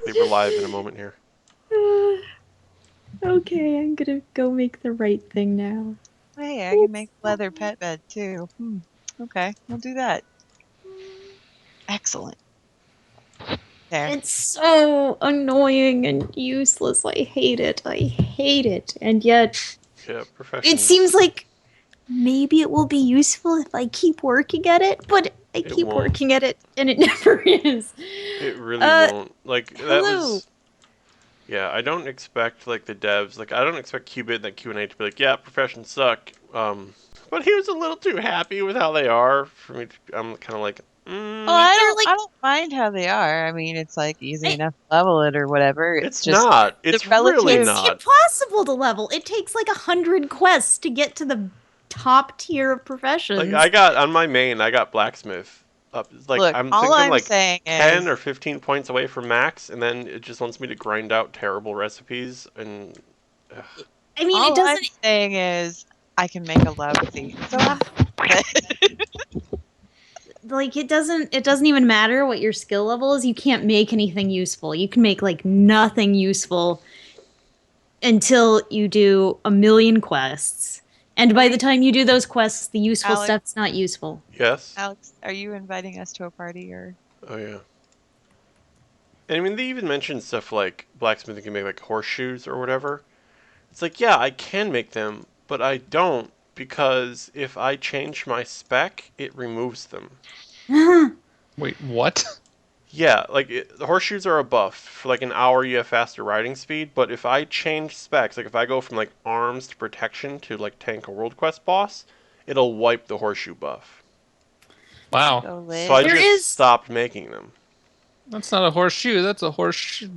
exactly. We're live in a moment here. Okay, I'm gonna go make the right thing now. Hey, I can make leather pet bed too. Okay, we'll do that. Excellent. There. It's so annoying and useless. I hate it. I hate it. And yet, Yeah, it professions. seems like maybe it will be useful if I keep working at it, but I It keep won't. working at it and it never is. It really Uh, won't. Like, that hello. was... Yeah, I don't expect, like, the devs... Like, I don't expect Qubit and that Q&A to be like, yeah, professions suck. But he was a little too happy with how they are for me to... I'm kind of like, Well, They're I like, don't mind how they are. I mean, it's like easy I, enough to level it or whatever. It's it's just not. the It's really relative. it's not. impossible to level. It takes like 100 quests to get to the top tier of Like, professions. I got... On my main, I got Blacksmith up. It's like, Look, I'm all thinking, I'm like, saying 10 is, or 15 points away from max, and then it just wants me to grind out terrible recipes, and... Ugh. I mean, it all I'm doesn't. saying is, I can make a love thief. So I'm. Like it doesn't even matter what your skill level is. You can't make anything useful. You can make like nothing useful until you do a million quests, and by the time you do those quests the useful Alex, stuff's not useful. Yes? Alex, are you inviting us to a party or? Oh, yeah. And I mean, they even mentioned stuff like blacksmithing can make like horseshoes or whatever. It's like, yeah, I can make them, but I don't because if I change my spec, it removes them. Wait, what? Yeah, like the horseshoes are a buff. For like an hour, you have faster riding speed. But if I change specs, like if I go from like arms to protection to like tank a world quest boss, it'll wipe the horseshoe buff. Wow. Go So I Liz. There just is stopped making them. That's not a horseshoe, that's a horseshoe.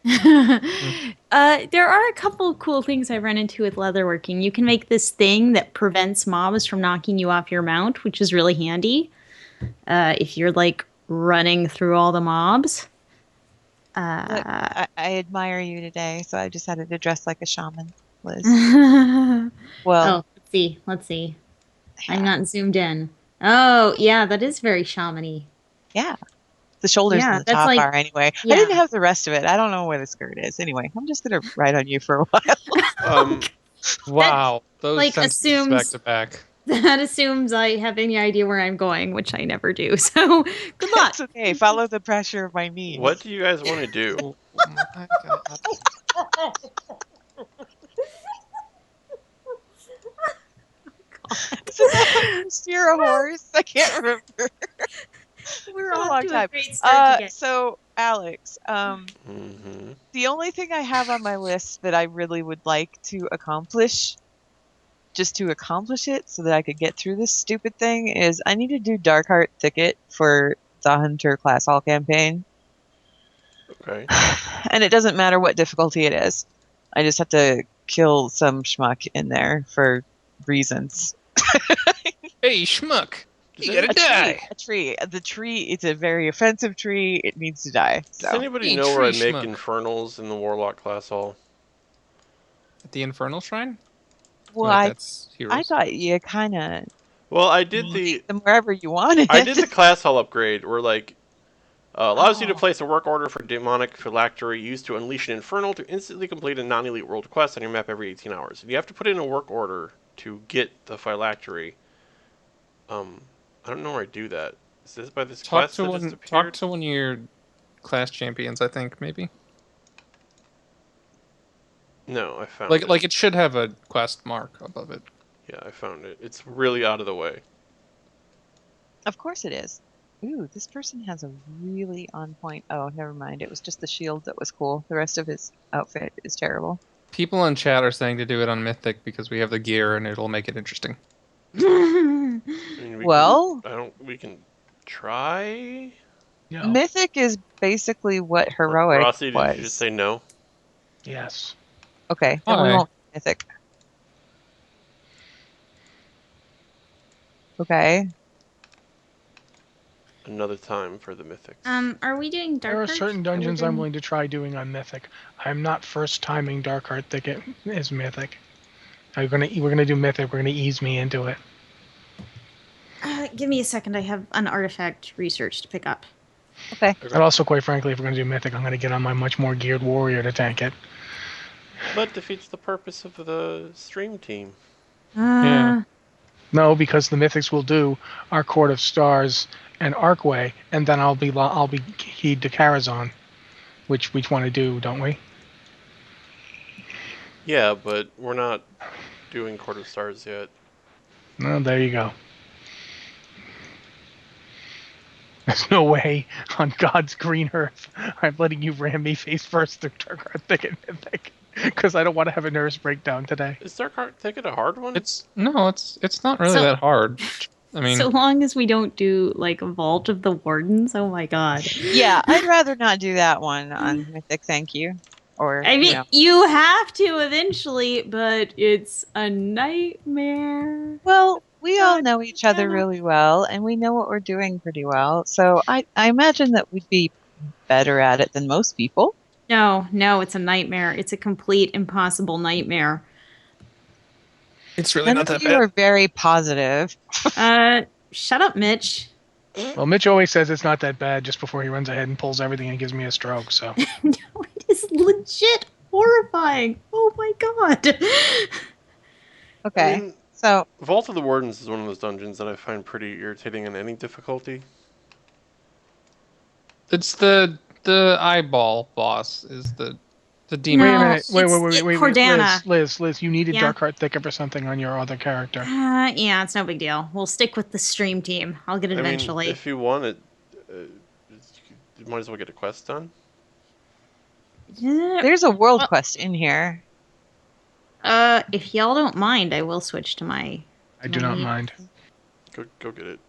there are a couple of cool things I run into with leatherworking. You can make this thing that prevents mobs from knocking you off your mount, which is really handy if you're like running through all the mobs. Look, Uh, I admire you today, so I decided to dress like a shaman, Liz. oh, Well, let's see. Let's see. I'm yeah, not zoomed in. Oh, yeah, that is very shamany. yeah. The shoulders and Yeah, the that's top like, are anyway. I yeah. didn't have the rest of it. I don't know where the skirt is. Anyway, I'm just gonna ride on you for a while. Um, That Wow, those like sentences back assumes to back. that assumes I have any idea where I'm going, which I never do. So, good luck. It's okay. Follow the pressure of my what knees. do you guys want to do? Oh my god. Isn't that how you steer a horse? I can't remember. It's We're been a off long to a time. great start together. So Alex, Mm-hmm. the only thing I have on my list that I really would like to accomplish, just to accomplish it so that I could get through this stupid thing, is I need to do Darkheart Thicket for the Hunter Class Hall campaign. Okay. And it doesn't matter what difficulty it is. I just have to kill some schmuck in there for reasons. Hey, schmuck! Does, You any, gotta die! A tree. The tree, it's a very offensive tree. It needs to die. does So, anybody Hey, know where tree I make schmuck. infernals in the Warlock class hall? At the Infernal Shrine? well, Wait, that's I heroes. thought you kind of Well, leave them wherever you wanted. I did the class hall upgrade where like allows you to Oh, place a work order for demonic phylactery used to unleash an infernal to instantly complete a non-elite world quest on your map every 18 hours. And you have to put in a work order to get the phylactery. Um, I don't know where I do that. Is this by this Talk quest to that just one. Talk appeared? to one of your class champions. I think maybe. No, I found Like, it. like it should have a quest mark above it. Yeah, I found it. It's really out of the way. of course it is. Ooh, this person has a really on point. Oh, never mind. It was just the shield that was cool. The rest of his outfit is terrible. People in chat are saying to do it on Mythic because we have the gear and it'll make it interesting. I mean, we can. Well, I don't. We can try. No. Mythic is basically what heroic Rossi, did you just was. say no? Yes. Okay, then we Why? won't do Mythic. Okay. Another time for the mythics. Are we doing Dark There are Heart? certain Are we dungeons I'm doing- willing to try doing on Mythic. I'm not first timing Darkheart Thicket as Mythic. We're gonna do Mythic. We're gonna ease me into it. Give me a second. I have an artifact research to pick up. Okay. And also, quite frankly, if we're going to do Mythic, I'm going to get on my much more geared warrior to tank it. But defeats the purpose of the stream team. Yeah. No, because the Mythics will do our Court of Stars and Arcway, and then I'll be keyed to Karazhan, which we want to do, don't we? Yeah, but we're not doing Court of Stars yet. No, there you go. There's no way on God's green earth I'm letting you ram me face first through Darkheart Thicket Mythic, because I don't want to have a nervous breakdown today. Is Darkheart Thicket a hard one? It's not really So- that hard. I mean, So long as we don't do like a Vault of the Wardens. Oh my god. Yeah, I'd rather not do that one on Mythic, thank you. Or, I mean, you know. you have to eventually, but it's a nightmare. Well, we all God know each other damn it. really well, and we know what we're doing pretty well. So I imagine that we'd be better at it than most people. No, it's a nightmare. It's a complete impossible nightmare. it's really None not of that you bad. are very positive. Shut up, Mitch. Well, Mitch always says it's not that bad just before he runs ahead and pulls everything and gives me a stroke, so. No, it is legit horrifying. Oh my god. Okay, I mean, so Vault of the Wardens is one of those dungeons that I find pretty irritating in any difficulty. It's the eyeball boss is the demon. Wait a No, minute. Wait. Cordana. Liz, you needed Yeah. Darkheart Thicket for something on your other character. Yeah, it's no big deal. We'll stick with the stream team. I'll get it I mean, eventually. if you want it, you might as well get a quest done. Yeah, there's a world well- quest in here. if y'all don't mind, I will switch to my. I do not mind. Go get it.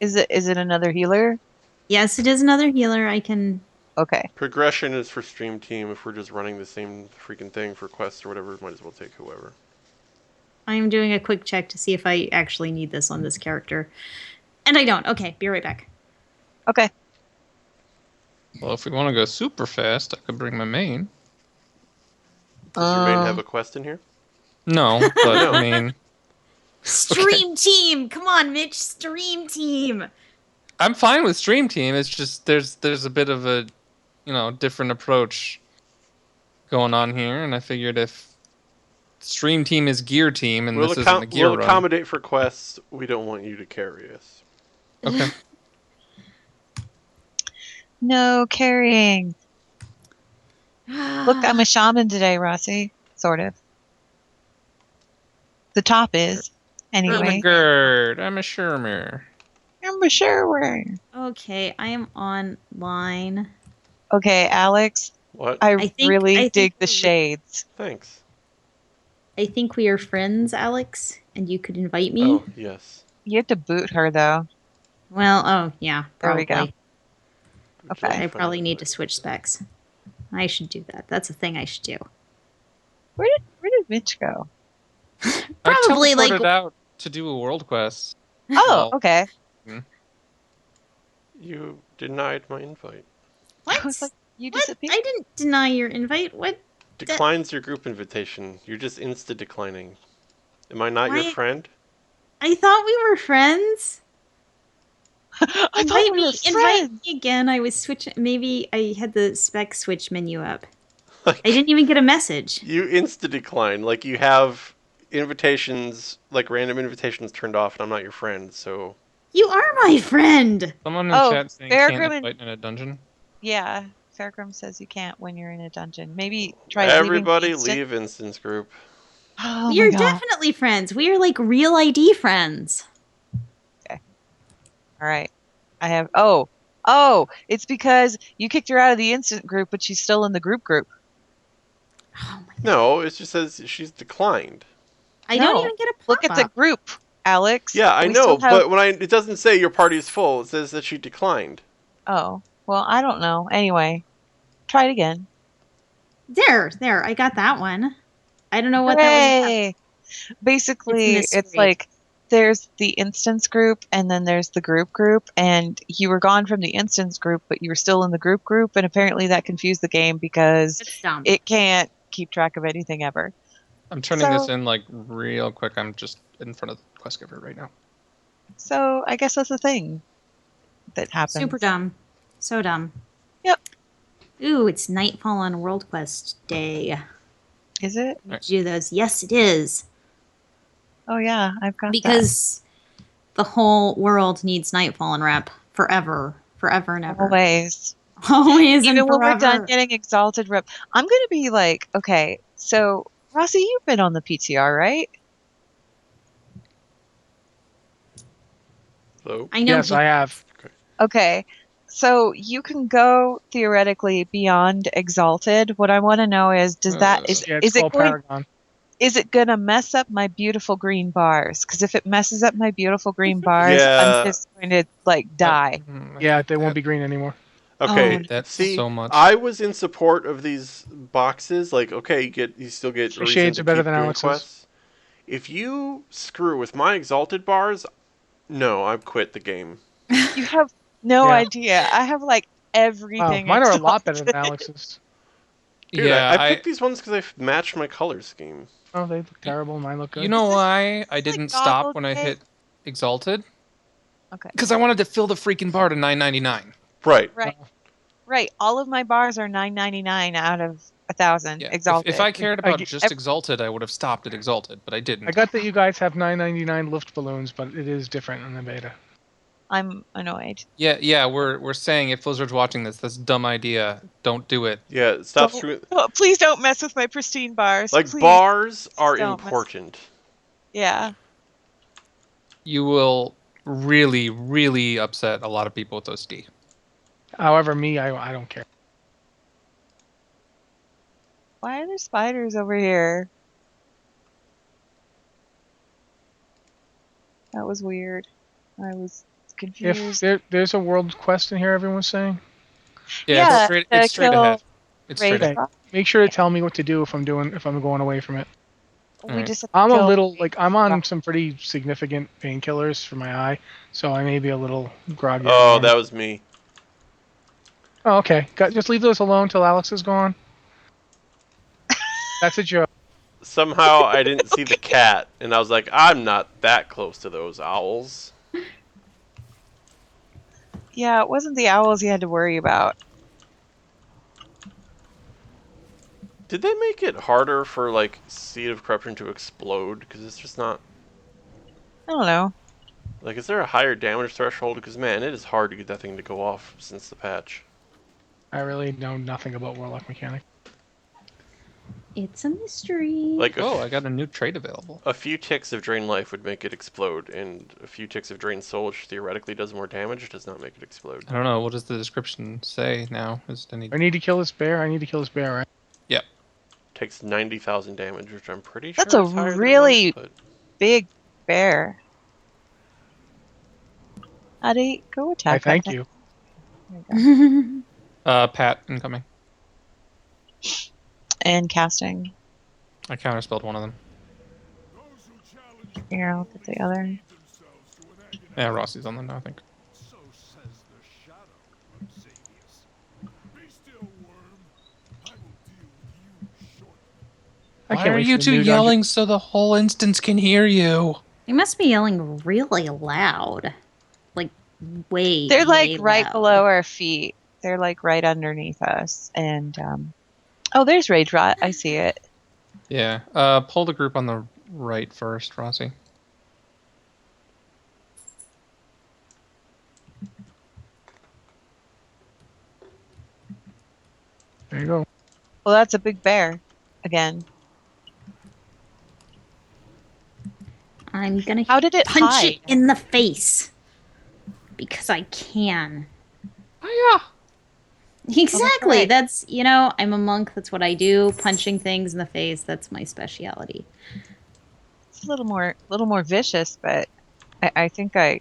Is it another healer? Yes, it is another healer. I can. Okay. Progression is for stream team. If we're just running the same freaking thing for quests or whatever, might as well take whoever. I am doing a quick check to see if I actually need this on this character, and I don't. Okay, be right back. Okay. Well, if we want to go super fast, I could bring my main. Does your main have a quest in here? No, but No. I mean, Stream team, come on, Mitch. Stream team. I'm fine with stream team. It's just there's a bit of a, different approach going on here, and I figured if stream team is gear team and this isn't a gear We'll run. accommodate for quests. We don't want you to carry us. Okay. No carrying. Look, I'm a shaman today, Rossi. Sort of. The top is. I'm a Anyway. gird. I'm a Shermer. I'm a sure. Okay, I am online. Okay, Alex, What? I think- really I think dig the we- shades. Thanks. I think we are friends, Alex, and you could invite me. Oh, yes. You have to boot her, though. Well, oh yeah, There we probably. go. Would Okay. you I like probably find need to out? switch specs. I should do that. That's a thing I should do. Where did Mitch go? Probably, I like- teleported out to do a world quest. Oh, Well, okay. You denied my invite. What? I was like, you What? disappeared. I didn't deny your invite. What? Declines your group invitation. You're just insta declining. Am I not Why- your friend? I thought we were friends. I thought we were Invite friends. me again. I was switching. Maybe I had the spec switch menu up. I didn't even get a message. You insta decline. Like you have invitations, like random invitations turned off, and I'm not your friend, so. You are my friend. Someone in Oh, chat saying Bear can't Grimmon- fight in a dungeon. Yeah, Fairgrim says you can't when you're in a dungeon. Maybe try leaving the Everybody instant- leave instance group. Oh we my are God. definitely friends. We are like real ID friends. All right. I have. Oh, it's because you kicked her out of the instant group, but she's still in the group. Oh my! No, it just says she's declined. I don't No. even get a pop Look at the group, Alex. Yeah, I We know, still have- but it doesn't say your party is full. It says that she declined. Oh, well, I don't know. Anyway, try it again. There. I got that one. I don't know what that was. Hooray! Basically, It's it's mystery. like there's the instance group and then there's the group, and you were gone from the instance group, but you were still in the group, and apparently that confused the game because It's dumb. it can't keep track of anything ever. I'm turning this So- in like real quick. I'm just in front of the quest giver right now. So I guess that's a thing that happens. Super dumb. So dumb. Yep. Ooh, it's Nightfall on World Quest Day. Is it? Need to do those. Yes, it is. Oh yeah, I've got that. Because the whole world needs Nightfall and rep forever. Forever and ever. Always. Always and Even when we're done forever. getting exalted rep. I'm gonna be like, okay, so Rossi, you've been on the PTR, right? Hello? I know. Yes, I have. Okay. So you can go theoretically beyond exalted. What I want to know is Yeah, it's called Paragon. is it gonna mess up my beautiful green bars? Because if it messes up my beautiful green bars, I'm Yeah. just going to like die. I Yeah, hate they won't that. be green anymore. Okay, Oh, That's see, so much. I was in support of these boxes. Like, okay, you still get a The reason shades to are better keep than doing Alex's. quests. If you screw with my exalted bars, no, I've quit the game. you have no Yeah. idea. I have like Wow, everything mine are a lot better than exalted. Alex's. Dude, Yeah, I picked these ones because they match my color scheme. Oh, they look terrible. Mine look good. you know why I It's like didn't goggle stop when I day. hit exalted? Okay. Because I wanted to fill the freaking bar to 9.99. Right. Right. Right. All of my bars are $9.99 out of 1,000 Yeah. exalted. If I cared I about get- just exalted, I would have stopped at exalted, but I I didn't. got that you guys have 9.99 Luft balloons, but it is different in the beta. I'm annoyed. Yeah, we're saying if Blizzard's watching this, that's a dumb idea. Don't do it. Yeah, stop Don't- screwing. oh, please don't mess with my pristine bars. Like, please. bars are don't mess- important. Yeah. You will really, really upset a lot of people with OCD. However, me, I don't care. Why are there spiders over here? That was weird. I was If confused. there's a world quest in here, everyone's saying, Yeah, to it's straight kill ahead. It's straight Rage ahead. Rock. make sure to tell me what to do if I'm going away from it. We Alright. just have to I'm a kill little Rage like I'm on Rock. some pretty significant painkillers for my eye, so I may be a little groggy. Oh, that was me. Oh, okay. Just leave those alone till Alex is gone. That's a joke. Somehow I didn't see the cat, and I was like, I'm not that close to those owls. Yeah, it wasn't the owls you had to worry about. Did they make it harder for, like, Seed of Corruption to explode? Because it's just not... I don't know. Like, is there a higher damage threshold? Because, man, it is hard to get that thing to go off since the patch. I really know nothing about Warlock mechanic. It's a mystery. Like, Oh, I got a new trait available. a few ticks of Drain Life would make it explode, and a few ticks of Drain Soul, which theoretically does more damage, does not make it explode. I don't know. What does the description say now? Is it any... I need to kill this bear. I need to kill this bear, right? Takes 90,000 damage, which I'm pretty sure That's a is higher really- than it was, Big bear. Howdy, go attack. I thank that you. thing. There you go. Pat incoming. And casting. I counterspelled one of them. Here, I'll get the other. Yeah, Rossi's on them now, I think. I Why can't are wait you for the two new dungeon. yelling so the whole instance can hear you? They must be yelling really loud. Like, way They're like way right loud. below our feet. They're like right underneath us. And oh, there's Rage Rot. I see it. Yeah. Pull the group on the right first, Rossi. There you go. Well, that's a big bear. Again. I'm gonna How did it punch hide? it in the face. Because I can. Oh, Exactly. right. That's, I'm a monk. That's what I do. Punching things in the face. That's my speciality. It's a little more vicious, but I think I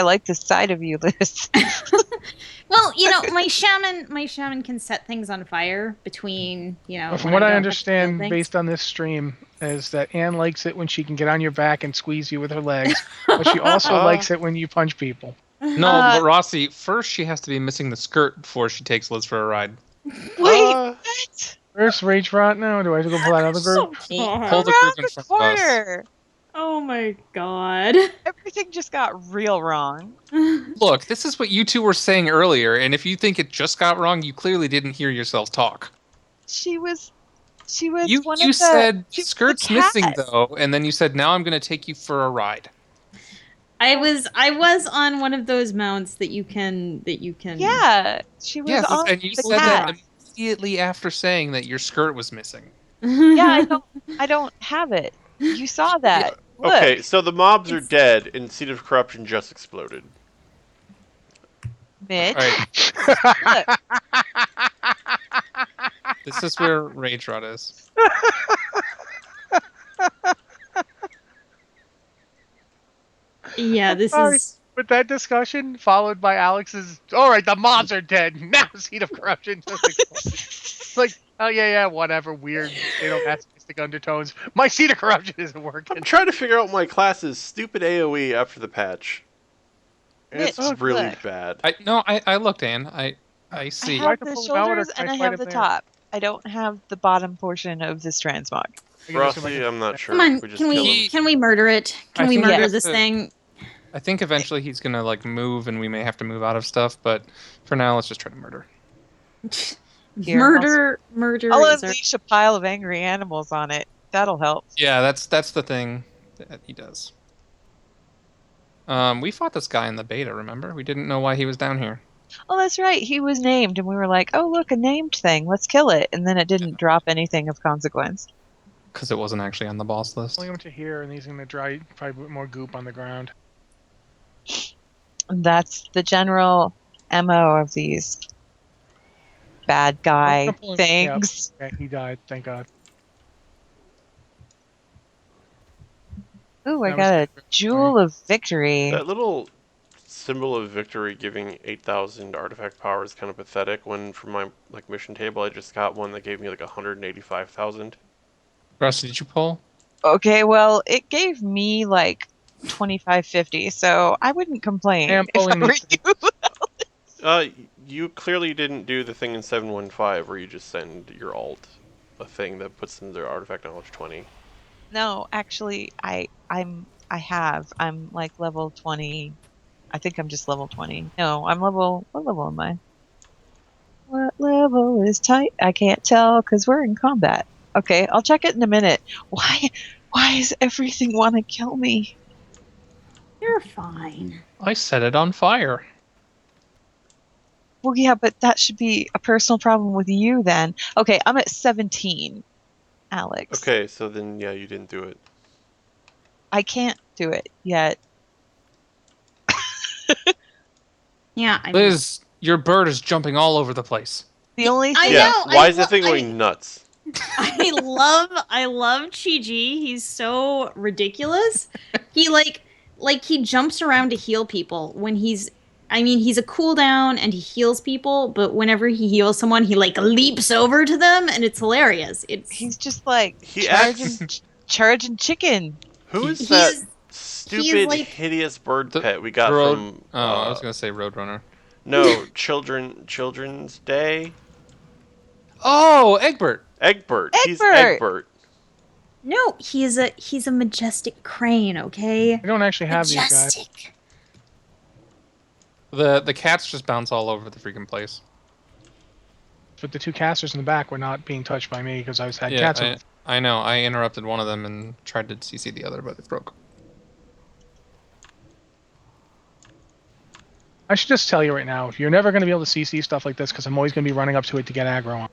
like the side of you, Liz. Well, my shaman can set things on fire between, But from when what I don't have to kill understand, things. based on this stream, is that Anne likes it when she can get on your back and squeeze you with her legs, but she also likes it when you punch people. No, but Rossi, first she has to be missing the skirt before she takes Liz for a ride. Wait, Uh, what? Where's Rage Rot now? Do I have to go pull that other group? Pull the group Around in the front of us. corner. Oh my god. Everything just got real wrong. Look, this is what you two were saying earlier, and if you think it just got wrong, you clearly didn't hear yourself talk. She was one You of the said she was the skirt's missing cat. though, and then you said now I'm going to take you for a ride. I was on one of those mounts that you can Yeah, she was Yes, on and you the pull said that cat. drop. immediately after saying that your skirt was missing. Yeah, I don't have it. You saw Yeah. that. Look, Okay, so the mobs are It's dead, and Seed of Corruption just exploded. All right, Mitch. Look, this is where Rage Rod is. Yeah, I'm this sorry. is With that discussion, followed by Alex's, all right, the mobs are dead. Now Seed of Corruption just exploded. It's like, oh yeah, whatever. Weird sadomasochistic undertones. My Seed of Corruption isn't I'm working. trying to figure out my class's stupid AoE after the patch. And it's Mitch, really look. bad. I looked, Ann. I I see. have Tried to the pull him out, or shoulders can I and I fight have him the there? top. I don't have the bottom portion of this transmog. I can just see if I Frosty, can. I'm not Come sure. on, We just kill him. can we murder it? Can I we think we murder Yeah. have this to- thing? I think eventually he's gonna like move, and we may have to move out of stuff. But for now, let's just try to murder. Here, Murder I'll is our unleash a pile of angry animals on it. That'll help. Yeah, that's the thing that he does. We fought this guy in the beta. Remember? We didn't know why he was down here. Oh, that's right. He was named, and we were like, "Oh, look, a named thing. Let's kill it." And then it didn't drop anything of consequence. Because it wasn't actually on the boss list. Pulling him to here, and he's gonna dry probably put more goop on the ground. And that's the general MO of these bad guy pull him- things. Okay, he died. Thank God. Ooh, I That was got a good. jewel of victory. That little symbol of victory giving 8,000 artifact power is kind of pathetic when from my like mission table I just got one that gave me like 185,000. Rusty, did you pull? Okay, well, it gave me like 2550, so I wouldn't complain I am if I pulling were these you. You clearly didn't do the thing in 715 where you just send your alt a thing that puts them their artifact knowledge 20. No, actually, I'm like level 20. I think I'm just level 20. No, I'm level. What level am I? What level is tight? I can't tell because we're in combat. Okay, I'll check it in a minute. Why does everything want to kill me? You're fine. I set it on fire. Well, yeah, but that should be a personal problem with you then. Okay, I'm at 17, Alex. Okay, so then yeah, you didn't do it. I can't do it yet. Yeah, I mean, Liz, your bird is jumping all over the place. The only I thing Yeah, know, why is the thing going nuts? I love Chi-Ji. He's so ridiculous. He like he jumps around to heal people when he's I mean, he's a cooldown and he heals people, but whenever he heals someone, he like leaps over to them and it's hilarious. he's just like He acts. charging chicken. Who is He that is- stupid, like- hideous bird The pet we got road. from? I was gonna say Roadrunner. No, Children's Day. Oh, Egbert. Egbert. He's Egbert! Egbert. No, he's a majestic crane, okay? I don't actually have these guys. Majestic. The cats just bounce all over the freaking place. But the two casters in the back were not being touched by me because I was had Yeah, cats. on I know. I interrupted one of them and tried to CC the other, but it broke. I should just tell you right now, if you're never going to be able to CC stuff like this, because I'm always going to be running up to it to get aggro on.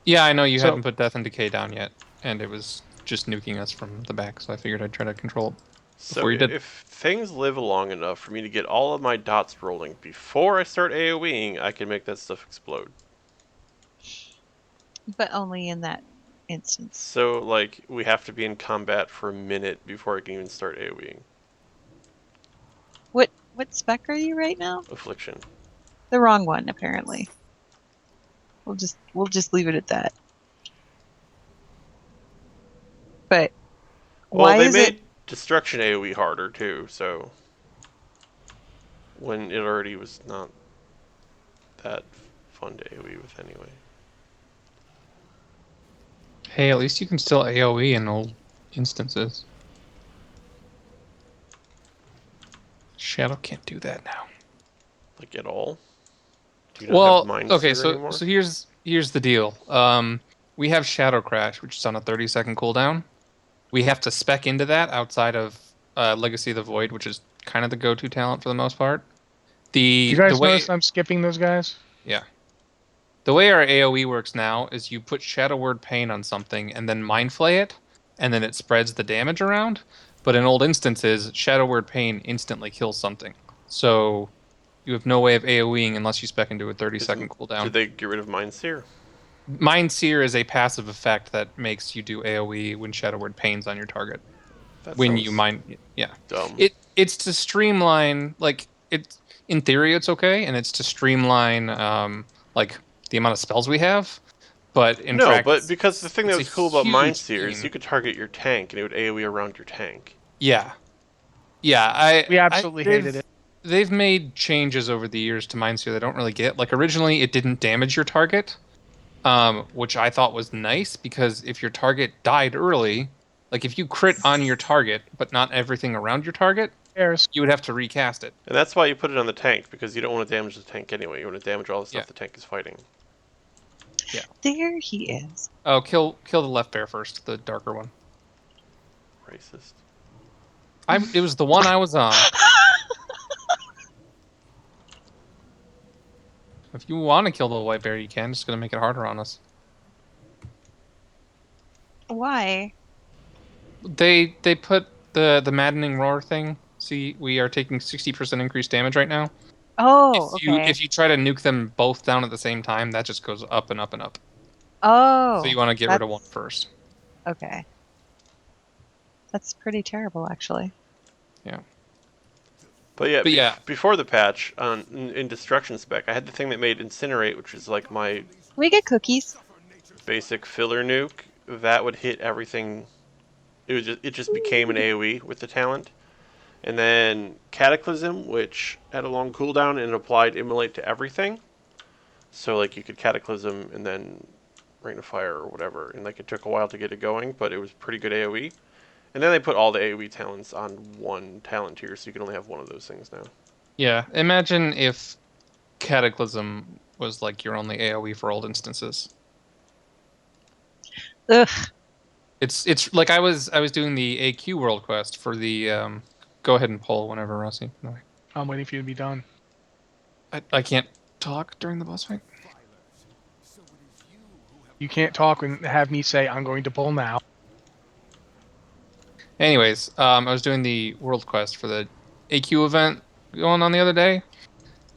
Yeah, I know you So- hadn't put Death and Decay down yet, and it was just nuking us from the back, so I figured I'd try to control it. So Before you did. if things live long enough for me to get all of my dots rolling before I start AoEing, I can make that stuff explode. But only in that instance. So like we have to be in combat for a minute before I can even start AoEing. What spec are you right now? Affliction. The wrong one, apparently. We'll just leave it at that. But Well, why they is made it destruction AoE harder too, so when it already was not that fun to AoE with anyway. Hey, at least you can still AoE and it'll instances. Shadow can't do that now. Like at all? Do you not have Well, Mind okay, Seer so anymore? here's the deal. We have Shadow Crash, which is on a 30-second cooldown. We have to spec into that outside of Legacy of the Void, which is kind of the go-to talent for the most part. Do you The guys way notice I'm skipping those guys? Yeah. The way our AoE works now is you put Shadow Word Pain on something and then Mind Flay it, and then it spreads the damage around. But in old instances, Shadow Word Pain instantly kills something. So you have no way of AoEing unless you spec into a 30-second Did cooldown. they get rid of Mind Seer? Mind Seer is a passive effect that makes you do AoE when Shadow Word Pain's on your target. That When you sounds mind, yeah, dumb. it's to streamline, like, it in theory it's okay, and it's to streamline like the amount of spells we have, but in No, but practice because the thing that it's a was cool about Mind huge Seer is pain. you could target your tank and it would AoE around your tank. Yeah, yeah, I We I absolutely hated it. they've made changes over the years to Mind Sphere that I don't really get. Like, originally it didn't damage your target, which I thought was nice, because if your target died early, like if you crit on your target but not everything around your target, Cares. you would have to recast it. And that's why you put it on the tank, because you don't want to damage the tank anyway. You want to damage all the Yeah, stuff the tank is fighting. yeah. There he is. Oh, kill the left bear first, the darker one. Racist. It was the one I was on. If you want to kill the white bear, you can. Just gonna make it harder on us. Why? They put the maddening roar thing. See, we are taking 60% increased damage right now. Oh, okay. If you try to nuke them both down at the same time, that just goes up and up and up. So Oh, you want to get rid of one that's first. okay. That's pretty terrible, actually. Yeah. But yeah, But yeah. before the patch, in Destruction spec, I had the thing that made Incinerate, which is like my We get cookies. basic filler nuke. That would hit everything. It just became an AoE with the talent. And then Cataclysm, which had a long cooldown and it applied Immolate to everything. So like you could Cataclysm and then Rain of Fire or whatever, and like it took a while to get it going, but it was pretty good AoE. And then they put all the AoE talents on one talent tier, so you can only have one of those things now. Yeah. Imagine if Cataclysm was like your only AoE for old instances. Ugh. It's like I was doing the AQ world quest for the go ahead and poll whenever, Rossi. No, I'm waiting for you to be done. I can't talk during the boss fight. You can't talk and have me say, I'm going to pull now. Anyways, I was doing the world quest for the AQ event going on the other day,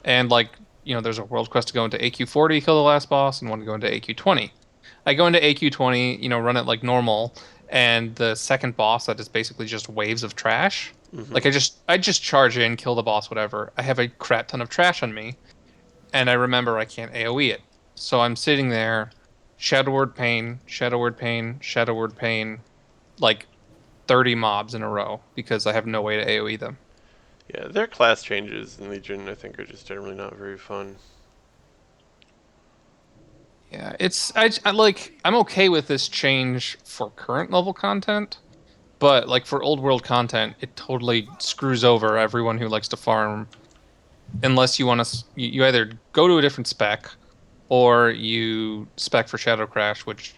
and like, there's a world quest to go into AQ 40, kill the last boss, and one to go into AQ 20. I go into AQ 20, run it like normal, and the second boss that is basically just waves of trash. Mm-hmm. Like I just charge in, kill the boss, whatever. I have a crap ton of trash on me, and I remember I can't AoE it. So I'm sitting there, Shadow Word Pain, Shadow Word Pain, Shadow Word Pain, like 30 mobs in a row because I have no way to AoE them. Yeah, their class changes in Legion, I think, are just generally not very fun. Yeah, I'm okay with this change for current level content, but like for old world content, it totally screws over everyone who likes to farm. Unless you want to, you either go to a different spec, or you spec for Shadow Crash, which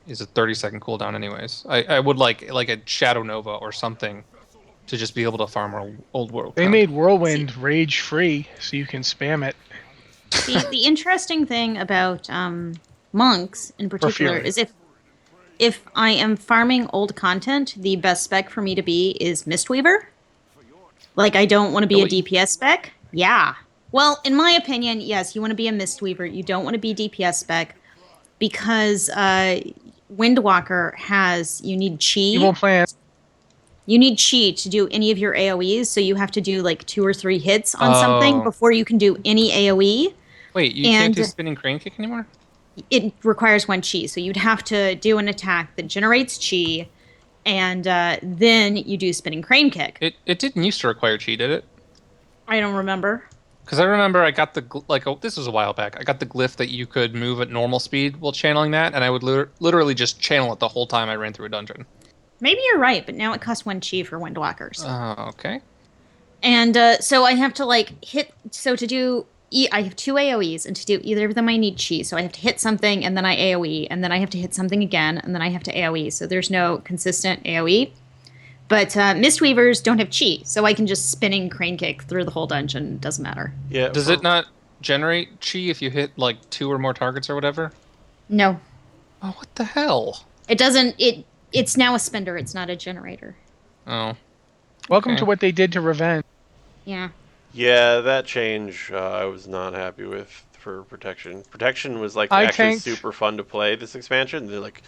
is a 30-second cooldown anyways. I would like a Shadow Nova or something to just be able to farm old world They content. made Whirlwind rage free, so you can spam it. The interesting thing about monks in particular Fury. is if I am farming old content, the best spec for me to be is Mistweaver. Like, I don't want to be a Really? DPS spec. Yeah. Well, in my opinion, yes, you want to be a Mistweaver. You don't want to be DPS spec because Windwalker you need chi. Evil plan. You need chi to do any of your AoEs, so you have to do like 2 or 3 hits on something before you can do any AoE. Wait, you can't do spinning crane kick anymore? It requires 1 chi, so you'd have to do an attack that generates chi, and then you do spinning crane kick. It didn't used to require chi, did it? I don't remember. Because I remember I got this was a while back. I got the glyph that you could move at normal speed while channeling that, and I would literally just channel it the whole time I ran through a dungeon. Maybe you're right, but now it costs 1 chi for windwalkers. Okay. And so I have to like hit. So to do, I have 2 AOE's, and to do either of them, I need chi. So I have to hit something, and then I AOE, and then I have to hit something again, and then I have to AOE. So there's no consistent AOE. But Mistweavers don't have chi, so I can just spinning crane kick through the whole dungeon. Doesn't matter. Yeah. Does it not generate chi if you hit like 2 or more targets or whatever? No, Oh, what the hell? it doesn't. It's now a spender. It's not a generator. Oh. Welcome Okay. to what they did to Revenge. Yeah. Yeah, that change I was not happy with for Protection. Protection was like I actually tanked. super fun to play this expansion. They're like,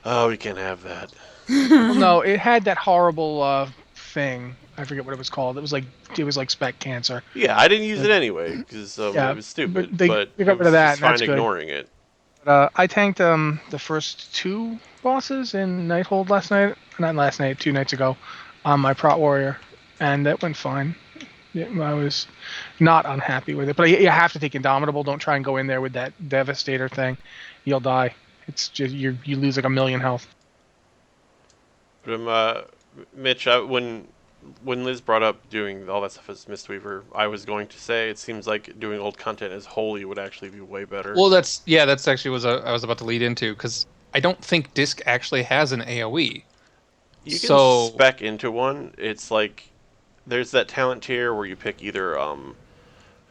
oh, we can't have that. Well, no, it had that horrible thing. I forget what it was called. It was like spec cancer. Yeah, I didn't use it anyway because Yeah, it was stupid. but they But got it rid of was that, just and that's fine good. ignoring it. I tanked the first 2 bosses in Nighthold last night. Not last night, 2 nights ago, on my Prot Warrior, and that went fine. Yeah, I was not unhappy with it, but you have to take Indomitable. Don't try and go in there with that Devastator thing. You'll die. It's just you lose like 1,000,000 health. But Mitch, when Liz brought up doing all that stuff as Mistweaver, I was going to say it seems like doing old content as Holy would actually be way better. Well, that's actually was I was about to lead into, because I don't think Disc actually has an AOE. You can So spec into one. It's like there's that talent tier where you pick either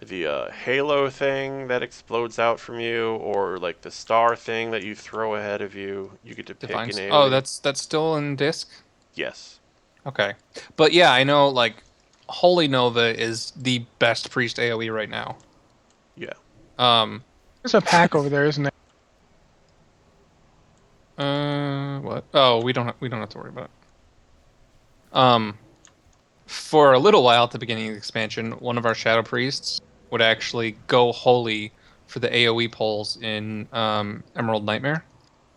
the halo thing that explodes out from you, or like the star thing that you throw ahead of you. You get to pick an AOE. Oh, that's still in Disc? Yes. Okay. But yeah, I know like Holy Nova is the best priest AOE right now. Yeah. There's a pack over there, isn't there? What? Oh, we don't have to worry about it. For a little while at the beginning of the expansion, one of our shadow priests would actually go Holy for the AOE pulls in Emerald Nightmare,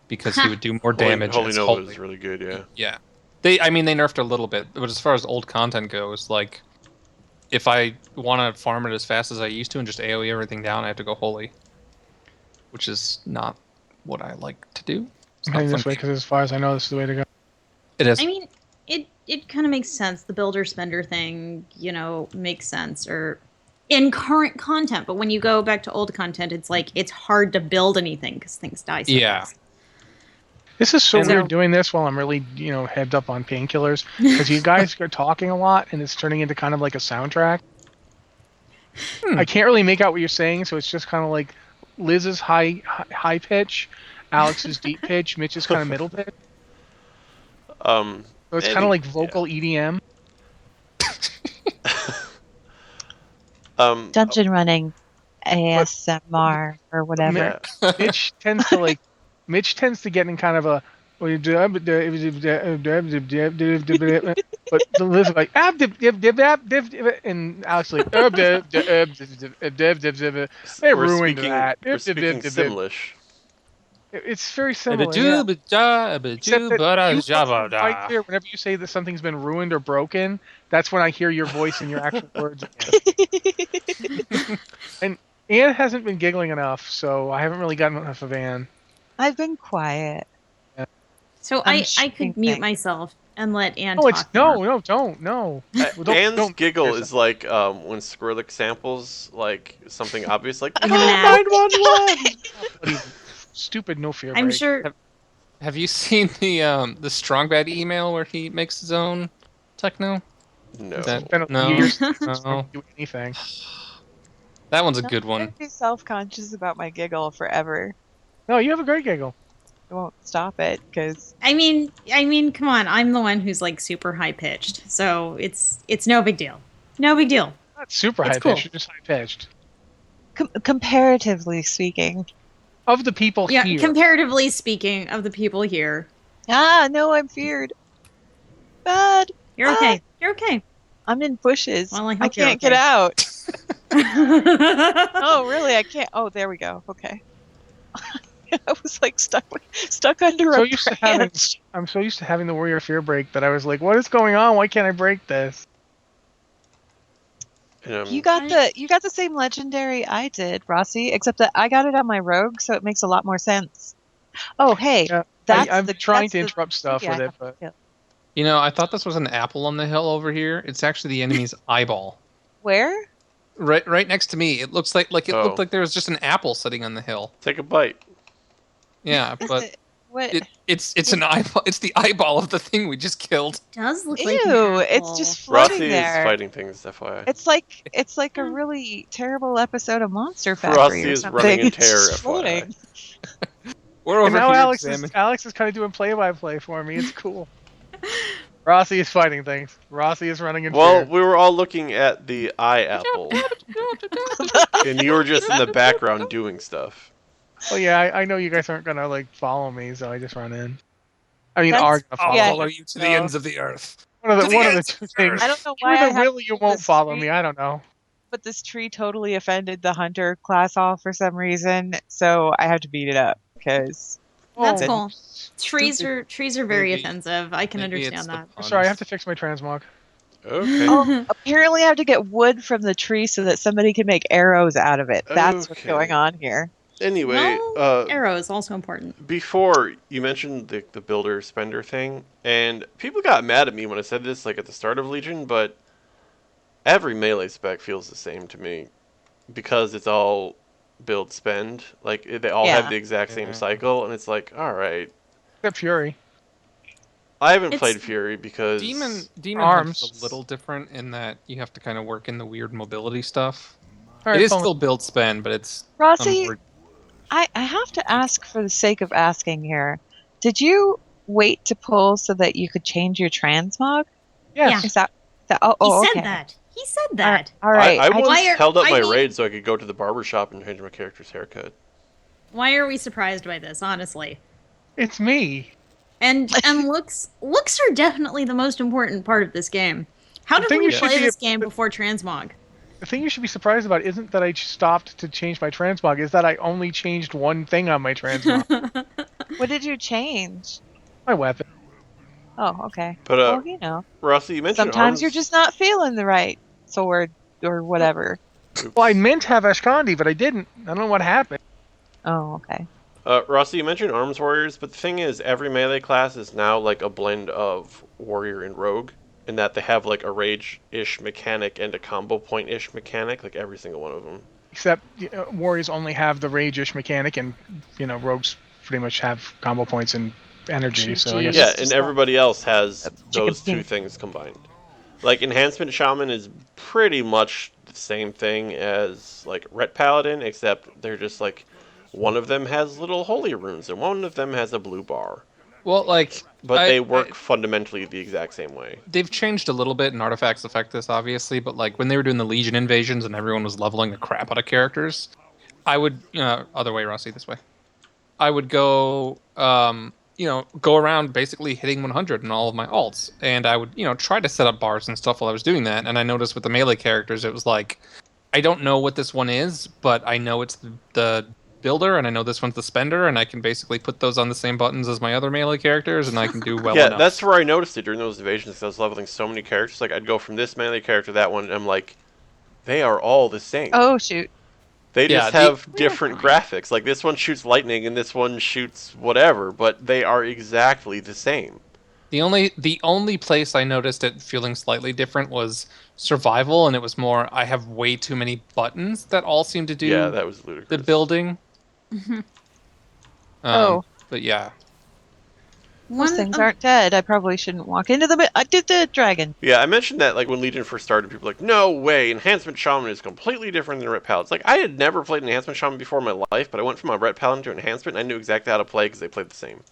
because he would do more damage Holy as Nova Holy. is really good. Yeah. Yeah. They nerfed a little bit, but as far as old content goes, like, if I want to farm it as fast as I used to and just AoE everything down, I have to go Holy, which is not what I like to do. It's I'm not heading fun this way game. because as far as I know, this is the way to go. It is. I mean, it kind of makes sense. The builder spender thing, makes sense, or in current content. But when you go back to old content, it's like it's hard to build anything because things die so Yeah. fast. This is so And weird doing this while I'm really, heads up on painkillers, because you guys are talking a lot and it's turning into kind of like a soundtrack. I can't really make out what you're saying, so it's just kind of like Liz's high pitch, Alex's deep pitch, Mitch's kind of middle pitch. So it's kind of like vocal EDM. Dungeon running ASMR or whatever. Yeah. Mitch tends to get in kind of a but Liz is like and Alex like they ruined that. We're speaking Simlish. It's very similar. Yeah. Except that you sound right clear whenever you say that something's been ruined or broken. That's when I hear your voice and your actual words again. And Anne hasn't been giggling enough, so I haven't really gotten enough of Anne. I've been quiet. Yeah. So I'm I could mute myself and let Anne talk. No. Anne's giggle is like when Skrillex samples like something obvious, like We have an ad. 911. Stupid no fear. I'm break. sure. Have you seen the Strong Bad email where he makes his own techno? No. It's been No. years No. since I do anything. That one's a good one. I'd be self-conscious about my giggle forever. No, you have a great giggle. I won't stop it because I mean, come on. I'm the one who's like super high pitched, so it's no big deal. No big deal. Not super It's high cool. pitched, you're just high pitched. comparatively speaking. Of the people Yeah, here. comparatively speaking, of the people here, No, I'm feared. Bad. you're okay. You're okay. I'm in bushes. Well, I I hope you're can't get okay. out. Oh, really? I can't. Oh, there we go. Okay. I was like stuck under a branch. I'm so used to having the warrior fear break that I was like, what is going on? Why can't I break this? You got the same legendary I did, Rossi, except that I got it on my rogue, so it makes a lot more sense. Oh, hey, Yeah, that's I'm the trying that's to the interrupt stuff tree I with it, have to but kill. You know, I thought this was an apple on the hill over here. It's actually the enemy's eyeball. Where? Right next to me. It looks like it looked Oh, like there was just an apple sitting on the hill. take a bite. Yeah, Is but it what? it's an eyeball. It's the eyeball of the thing we just killed. Does look like Ew! an It's apple. just floating Rossi is there. fighting things, FYI. It's like a really terrible episode of Monster Factory Rossi or is something. running in It's terror, just FYI. floating. We're And over now here Alex examining. is kind of doing play-by-play for me. It's cool. Rossi is fighting things. Rossi is running in Well, fear. we were all looking at the eye apple, and you were just in the background doing stuff. Well, yeah, I know you guys aren't gonna like follow me, so I just run in. I mean, That's- are gonna follow. I'll Yeah, follow you to the no. ends of the earth. One of To the the one of the ends two of things. I don't know why I Either have will or you won't this follow tree, me. I don't know. but this tree totally offended the hunter class off for some reason, so I have to beat it up because That's Oh, cool. stupid. Trees are very Maybe- offensive. I can maybe it's understand the that. I'm sorry, I have puns. to fix my transmog. Okay. oh, apparently I have to get wood from the tree so that somebody can make arrows out of it. That's what's Okay. going on here. Anyway, Well, arrow is also important. before you mentioned the builder spender thing, and people got mad at me when I said this, like at the start of Legion, but every melee spec feels the same to me because it's all build spend. Like they all have Yeah. the exact same cycle, and it's like, all right. Except Fury. I haven't It's- played Fury because Demon Arms. Hunt's a little different in that you have to kind of work in the weird mobility stuff. All It right, is phone. still build spend, but it's Rossi, more- I have to ask for the sake of asking here. Did you wait to pull so that you could change your transmog? Yes. Is that oh, He oh said okay. that. He said that. All right. I once Why are- held up I my mean- raid so I could go to the barber shop and change my character's haircut. Why are we surprised by this, honestly? It's me. And looks are definitely the most important part of this game. How The did thing we you should play be- this game before transmog? The thing you should be surprised about isn't that I stopped to change my transmog, is that I only changed one thing on my transmog. What did you change? My weapon. Oh, okay. But Well, you know, Rossi, you mentioned sometimes arms. you're just not feeling the right sword or whatever. Oops. Well, I meant to have Ashkandi, but I didn't. I don't know what happened. Oh, okay. Rossi, you mentioned arms warriors, but the thing is, every melee class is now like a blend of warrior and rogue, in that they have like a rage-ish mechanic and a combo point-ish mechanic, like every single one of them. Except warriors only have the rage-ish mechanic, and rogues pretty much have combo points and energy. So I guess Yeah, It's and just everybody else has chicken those two pink. things combined. Like enhancement shaman is pretty much the same thing as like ret paladin, except they're just like one of them has little holy runes and one of them has a blue bar. well, like But they work fundamentally the exact same way. they've changed a little bit, and artifacts affect this obviously. But like when they were doing the Legion invasions and everyone was leveling the crap out of characters, I would other way, Rossi, this way. I would go go around basically hitting 100 in all of my alts, and I would try to set up bars and stuff while I was doing that. And I noticed with the melee characters, it was like I don't know what this one is, but I know it's the builder, and I know this one's the spender, and I can basically put those on the same buttons as my other melee characters, and I can do well Yeah, enough. that's where I noticed it during those invasions. 'Cause I was leveling so many characters. Like I'd go from this melee character to that one, and I'm like, they are all the same. Oh shoot. They Yeah, just the- have different graphics. Like this one shoots lightning, and this one shoots whatever, but they are exactly the same. The only place I noticed it feeling slightly different was survival, and it was more I have way too many buttons that all seem to do Yeah, that was the ludicrous. building. Oh. But yeah. Those things aren't dead. I probably shouldn't walk into them. I did the dragon. Yeah, I mentioned that like when Legion first started, people were like, no way, Enhancement Shaman is completely different than Ret Paladin. It's like, I had never played Enhancement Shaman before in my life, but I went from a Ret Paladin to Enhancement, and I knew exactly how to play because they played the same.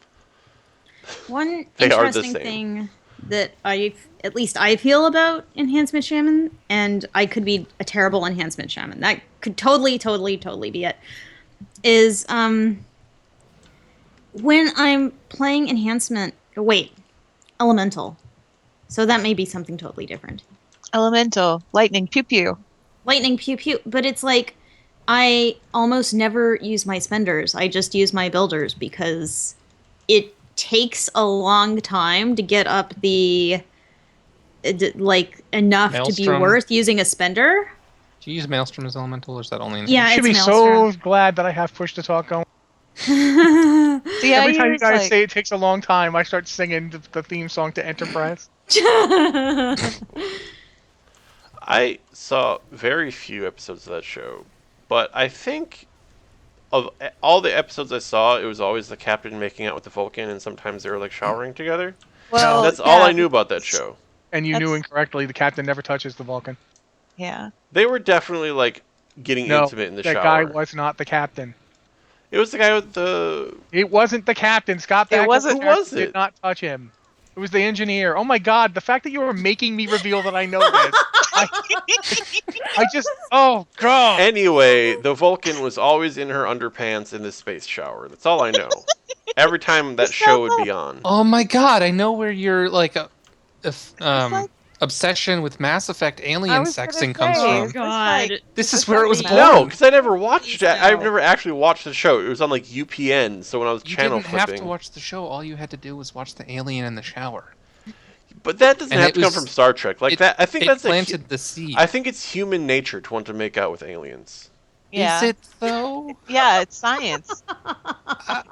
One They are the interesting same. thing that at least I feel about enhancement shaman, and I could be a terrible enhancement shaman. That could totally be it. Is when I'm playing enhancement. Wait, elemental. So that may be something totally different. Elemental. Lightning. Pew pew. Lightning pew pew, but it's like I almost never use my spenders. I just use my builders because it takes a long time to get up the like enough to be Maelstrom. worth using a spender. Do you use Maelstrom as elemental, or is that only in Yeah, I should it's be Maelstrom. so glad that I have push to talk going. See, I Every time you use, guys like, say it takes a long time, I start singing the theme song to Enterprise. I saw very few episodes of that show, but I think of all the episodes I saw, it was always the captain making out with the Vulcan, and sometimes they were like showering together. well, That's all I yeah, knew about that show. And you knew That's- incorrectly. The captain never touches the Vulcan. yeah. They were definitely like getting No, intimate in the that guy shower. was not the captain. It was the guy with the. It wasn't the captain. Scott It Bakula's wasn't- Who character was did it? not touch him. It was the engineer. Oh my god, the fact that you were making me reveal that I know this. I just, oh god. Anyway, the Vulcan was always in her underpants in the space shower. That's all I know. Every time that show would be on. Oh my god, I know where your like like- obsession with Mass Effect I alien was gonna sexing comes say, Oh from. God. This is it's where it like was that. born. No, because I never watched it. I've No. never actually watched the show. It was on like UPN, so when I was You channel didn't have flipping. to watch the show. All you had to do was watch the alien in the shower. But that doesn't And have it to come was- from Star Trek. Like it- that, I think It that's planted the seed. I think it's human nature to want to make out with aliens. Yeah. Is it though? Yeah, it's science.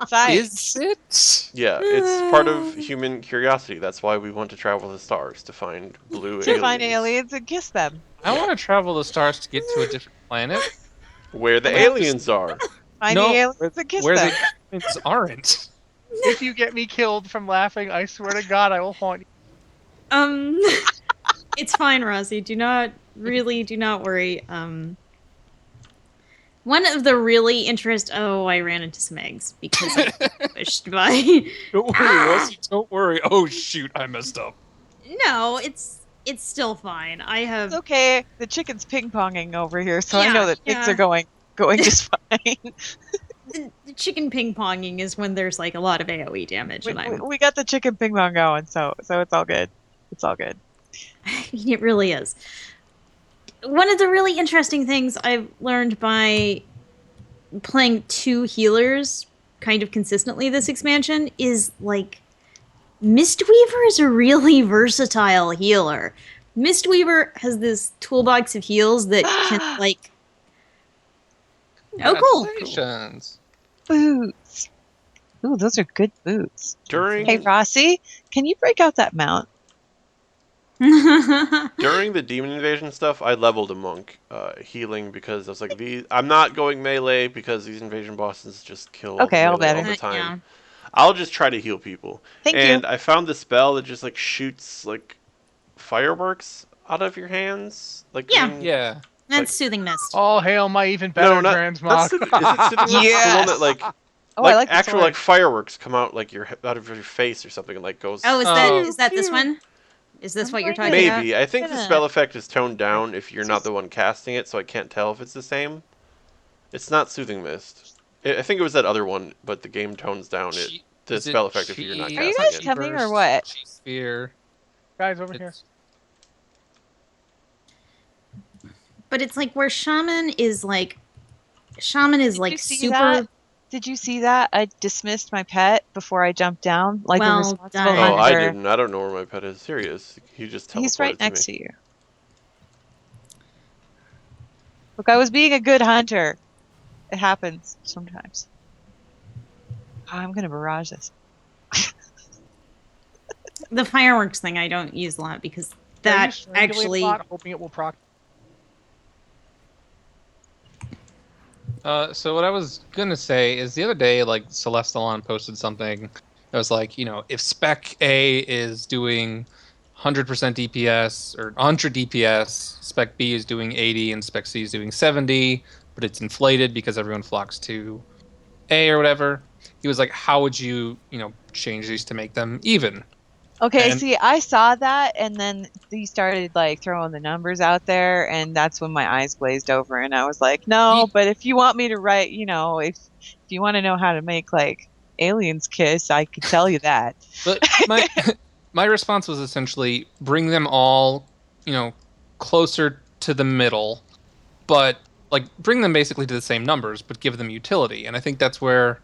Science. Is it? Yeah, it's part of human curiosity. That's why we want to travel the stars to find blue To aliens. find aliens and kiss them. I want to travel the stars to get to a different planet. Where the Well, aliens are. Find No, the aliens and kiss where them. the aliens aren't. If you get me killed from laughing, I swear to god I will haunt you. It's fine, Rossi. Do not worry. One of the really I ran into some eggs because I got pushed by. Don't worry, Rusty. Don't worry. Oh shoot, I messed up. No, it's still fine. I have It's okay. The chicken's ping ponging over here, so I Yeah, know that things yeah. are going just fine. the chicken ping ponging is when there's like a lot of AOE damage, we, and I'm we got the chicken ping pong going, so it's all good. It's all good. it really is. One of the really interesting things I've learned by playing 2 healers kind of consistently this expansion is like Mistweaver is a really versatile healer. Mistweaver has this toolbox of heals that can like Congratulations. Boots. Ooh, those are good boots. During Hey, Rossi, can you break out that mount? during the demon invasion stuff, I leveled a monk healing because I was like, I'm not going melee because these invasion bosses just kill Okay, all melee all better. the time. Yeah. I'll just try to heal people. Thank and you. I found the spell that just like shoots like fireworks out of your hands. Like Yeah. green- Yeah. That's soothing mist. All hail my even better No, not transmog. Is it Soothing Mist? The one Yes! that like Oh, like I like this actual one. like fireworks come out like out of your face or something and like goes. Oh, is Oh. that this one? Is this I'm what you're going talking to- about? Maybe. I think the gonna- spell effect is toned down if you're not Just- the one casting it, so I can't tell if it's the same. It's not Soothing Mist. I think it was that other one, but the game tones down the Is it spell effect if you're not chi- Are you casting guys it. coming or burst, what? chi sphere? Guys, over here. It's- But it's like where shaman is like you like see super that? Did you see that? I dismissed my pet before I jumped down, like Well a responsible done. Oh, I hunter. didn't. I don't know where my pet is. Here he is. He just teleported He's right to next me. to you. Look, I was being a good hunter. It happens sometimes. Oh, I'm gonna barrage this. the fireworks thing I don't use a lot because I that use Strangulate actually a lot, hoping it will proc. So what I was gonna say is the other day, like Celestalon posted something that was like, if Spec A is doing 100% DPS or 100 DPS, Spec B is doing 80, and Spec C is doing 70, but it's inflated because everyone flocks to A or whatever. He was like, how would you, change these to make them even? Okay, And- see, I saw that, and then he started like throwing the numbers out there, and that's when my eyes glazed over, and I was like, no. But if you want me to write, if you want to know how to make like aliens kiss, I could tell you that. But my my response was essentially bring them all, closer to the middle, but like bring them basically to the same numbers, but give them utility. And I think that's where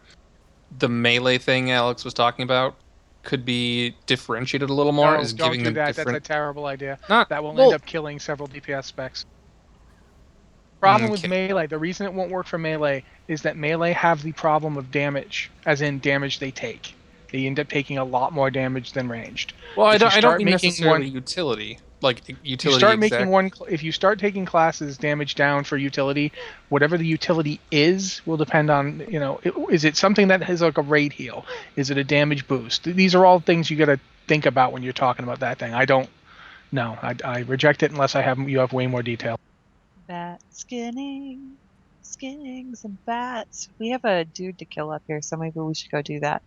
the melee thing Alex was talking about could be differentiated a little more. No, Is don't giving do them that. different. That's a terrible idea. Not That will well, end up killing several DPS specs. problem with Okay. melee, the reason it won't work for melee is that melee have the problem of damage, as in damage they take. They end up taking a lot more damage than ranged. Well, If you I don't start mean making necessarily one, utility, like you utility start making exact. one, if you start taking classes damage down for utility, whatever the utility is will depend on, is it something that has like a raid heal? Is it a damage boost? These are all things you got to think about when you're talking about that thing. I don't know. I reject it unless you have way more detail. Bat skinning, skinning some bats. We have a dude to kill up here, so maybe we should go do that.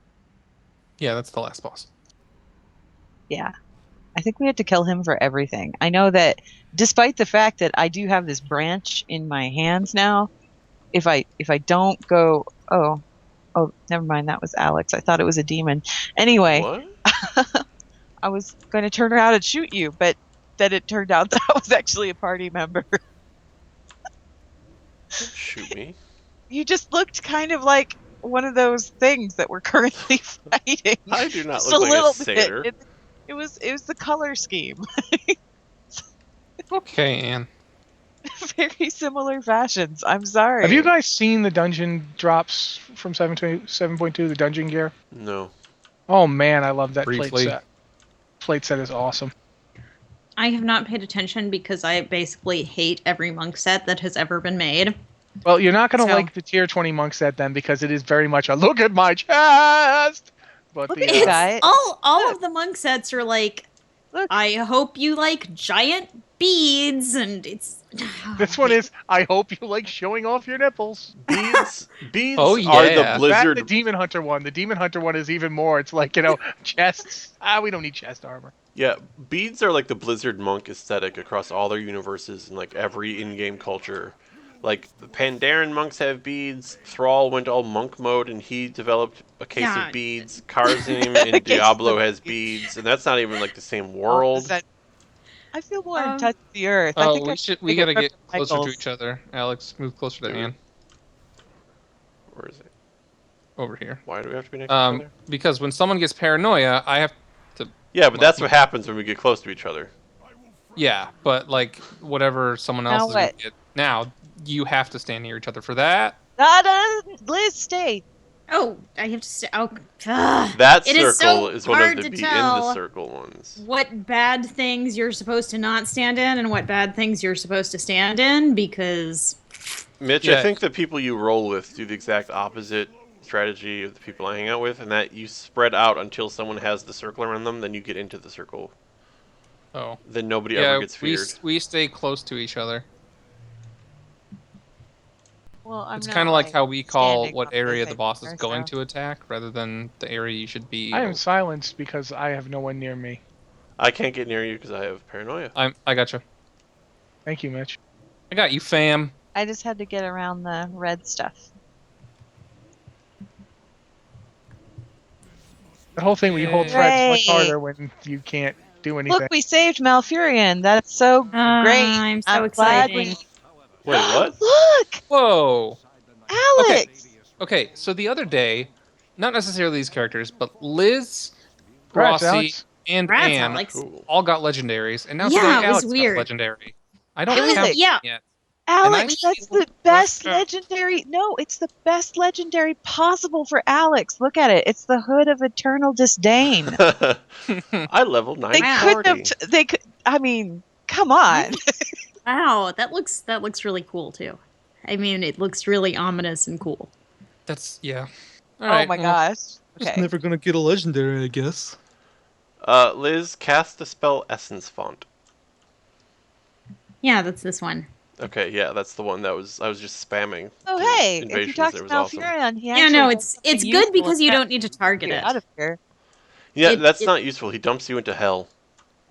Yeah, that's the last boss. Yeah. I think we have to kill him for everything. I know that despite the fact that I do have this branch in my hands now, if I don't go, oh, never mind, that was Alex. I thought it was a demon. Anyway, What? I was going to turn around and shoot you, but then it turned out that was actually a party member. Don't shoot me. You just looked kind of like one of those things that we're currently fighting. I do not Just look a like a little satyr. bit. It was the color scheme. Okay, Anne. Very similar fashions. I'm sorry. Have you guys seen the dungeon drops from 7.2, the dungeon gear? No. Oh man, I love that Briefly. plate set. Plate set is awesome. I have not paid attention because I basically hate every monk set that has ever been made. Well, you're not going to So- like the tier 20 monk set then because it is very much a look at my chest. But Look the at you It's guys. all Look. of the monk sets are like, Look. I hope you like giant beads, and it's. this one is I hope you like showing off your nipples. Beads Oh, are the yeah. That blizzard. the demon hunter one. The demon hunter one is even more. It's like, chests. We don't need chest armor. Yeah, beads are like the blizzard monk aesthetic across all their universes and like every in-game culture. Like the Pandaren monks have beads. Thrall went all monk mode and he developed a case Yeah. of beads. Karzim in Case Diablo of has beads. beads, and that's not even like the same All of a world. sudden, I feel more in Um, touch with the earth. I Oh, think we gotta get closer to Michaels. each other. Alex, move closer to Do we? Anne. Where is it? Over here. Why do we have to be next to each other? Because when someone gets paranoia, I have to. Yeah, but that's what happens when we get close to each other. Yeah, but like whatever someone else Now is gonna what? get. Now you have to stand near each other for that. Liz, stay. Oh, I have to say. Oh, ugh. That It is circle so is one hard of to the be in the tell circle ones. what bad things you're supposed to not stand in and what bad things you're supposed to stand in because. Mitch, Yeah. I think the people you roll with do the exact opposite strategy of the people I hang out with, and that you spread out until someone has the circle around them, then you get into the circle. Oh. Then nobody Yeah, ever gets feared. we stay close to each other. Well, I'm It's not, kind of like how we call standing what on area this the boss is anymore, going so- to attack, rather than the area you should be. I am silenced because I have no one near me. I can't get near you because I have paranoia. I gotcha. Thank you, Mitch. I got you, fam. I just had to get around the red stuff. The whole thing where you hold Yay. threads much Hooray. harder when you can't do anything. Look, we saved Malfurion. That's so great. I'm so glad excited. Wait, what? Look, Whoa. Alex. Okay, so the other day, not necessarily these characters, but Liz, Congrats, Rossi, Alex. and Congrats, Anne Alex. Cool. all got legendaries, and now Yeah, today it was Alex got weird. legendary. I don't It was have like- yeah. one yet. Alex, I that's feel the best left out. legendary. No, it's the best legendary possible for Alex. Look at it. It's the Hood of Eternal Disdain. I leveled They 940. couldn't have. They could. I mean, come on. Wow, that looks really cool too. I mean, it looks really ominous and cool. That's yeah. All Oh right, my well, gosh. Just Okay. never gonna get a legendary, I guess. Liz, cast the spell Essence Font. Yeah, that's this one. Okay, yeah, that's the one I was just spamming. Oh to hey, if you invasions. talk It to was awesome. Malfurion, he Yeah, actually no, does it's something good useful because you and don't need to target get it. out of here. Yeah, It- that's it- not useful. He dumps you into hell.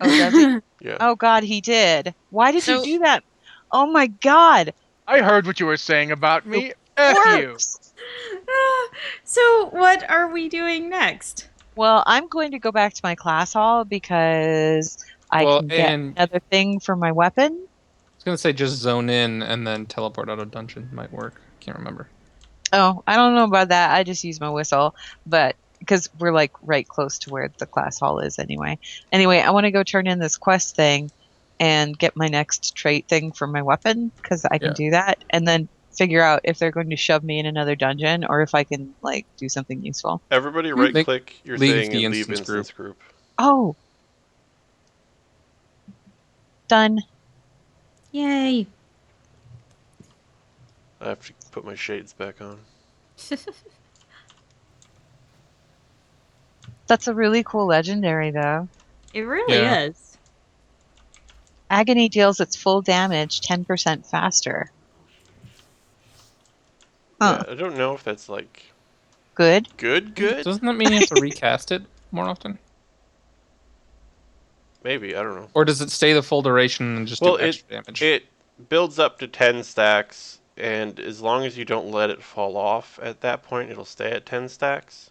Oh, does he? Yeah. Oh God, he did. Why did So- you do that? Oh my God. I heard what you were saying about me. F you. Works. So, what are we doing next? Well, I'm going to go back to my class hall because I Well, can get and- another thing for my weapon. I was gonna say just zone in and then teleport out of dungeon might work. Can't remember. Oh, I don't know about that. I just use my whistle, but because we're like right close to where the class hall is anyway. Anyway, I want to go turn in this quest thing and get my next trait thing for my weapon, because I can Yeah. do that, and then figure out if they're going to shove me in another dungeon or if I can like do something useful. Everybody right-click your Leave thing the and leave instance instance group. Oh, done. Yay. I have to put my shades back on. That's a really cool legendary, though. It really Yeah. is. Agony deals its full damage 10% faster. Huh. Yeah, I don't know if that's like Good. good. Doesn't that mean you have to recast it more often? Maybe, I don't know. Or does it stay the full duration and just Well, do extra damage? it builds up to 10 stacks, and as long as you don't let it fall off at that point, it'll stay at 10 stacks.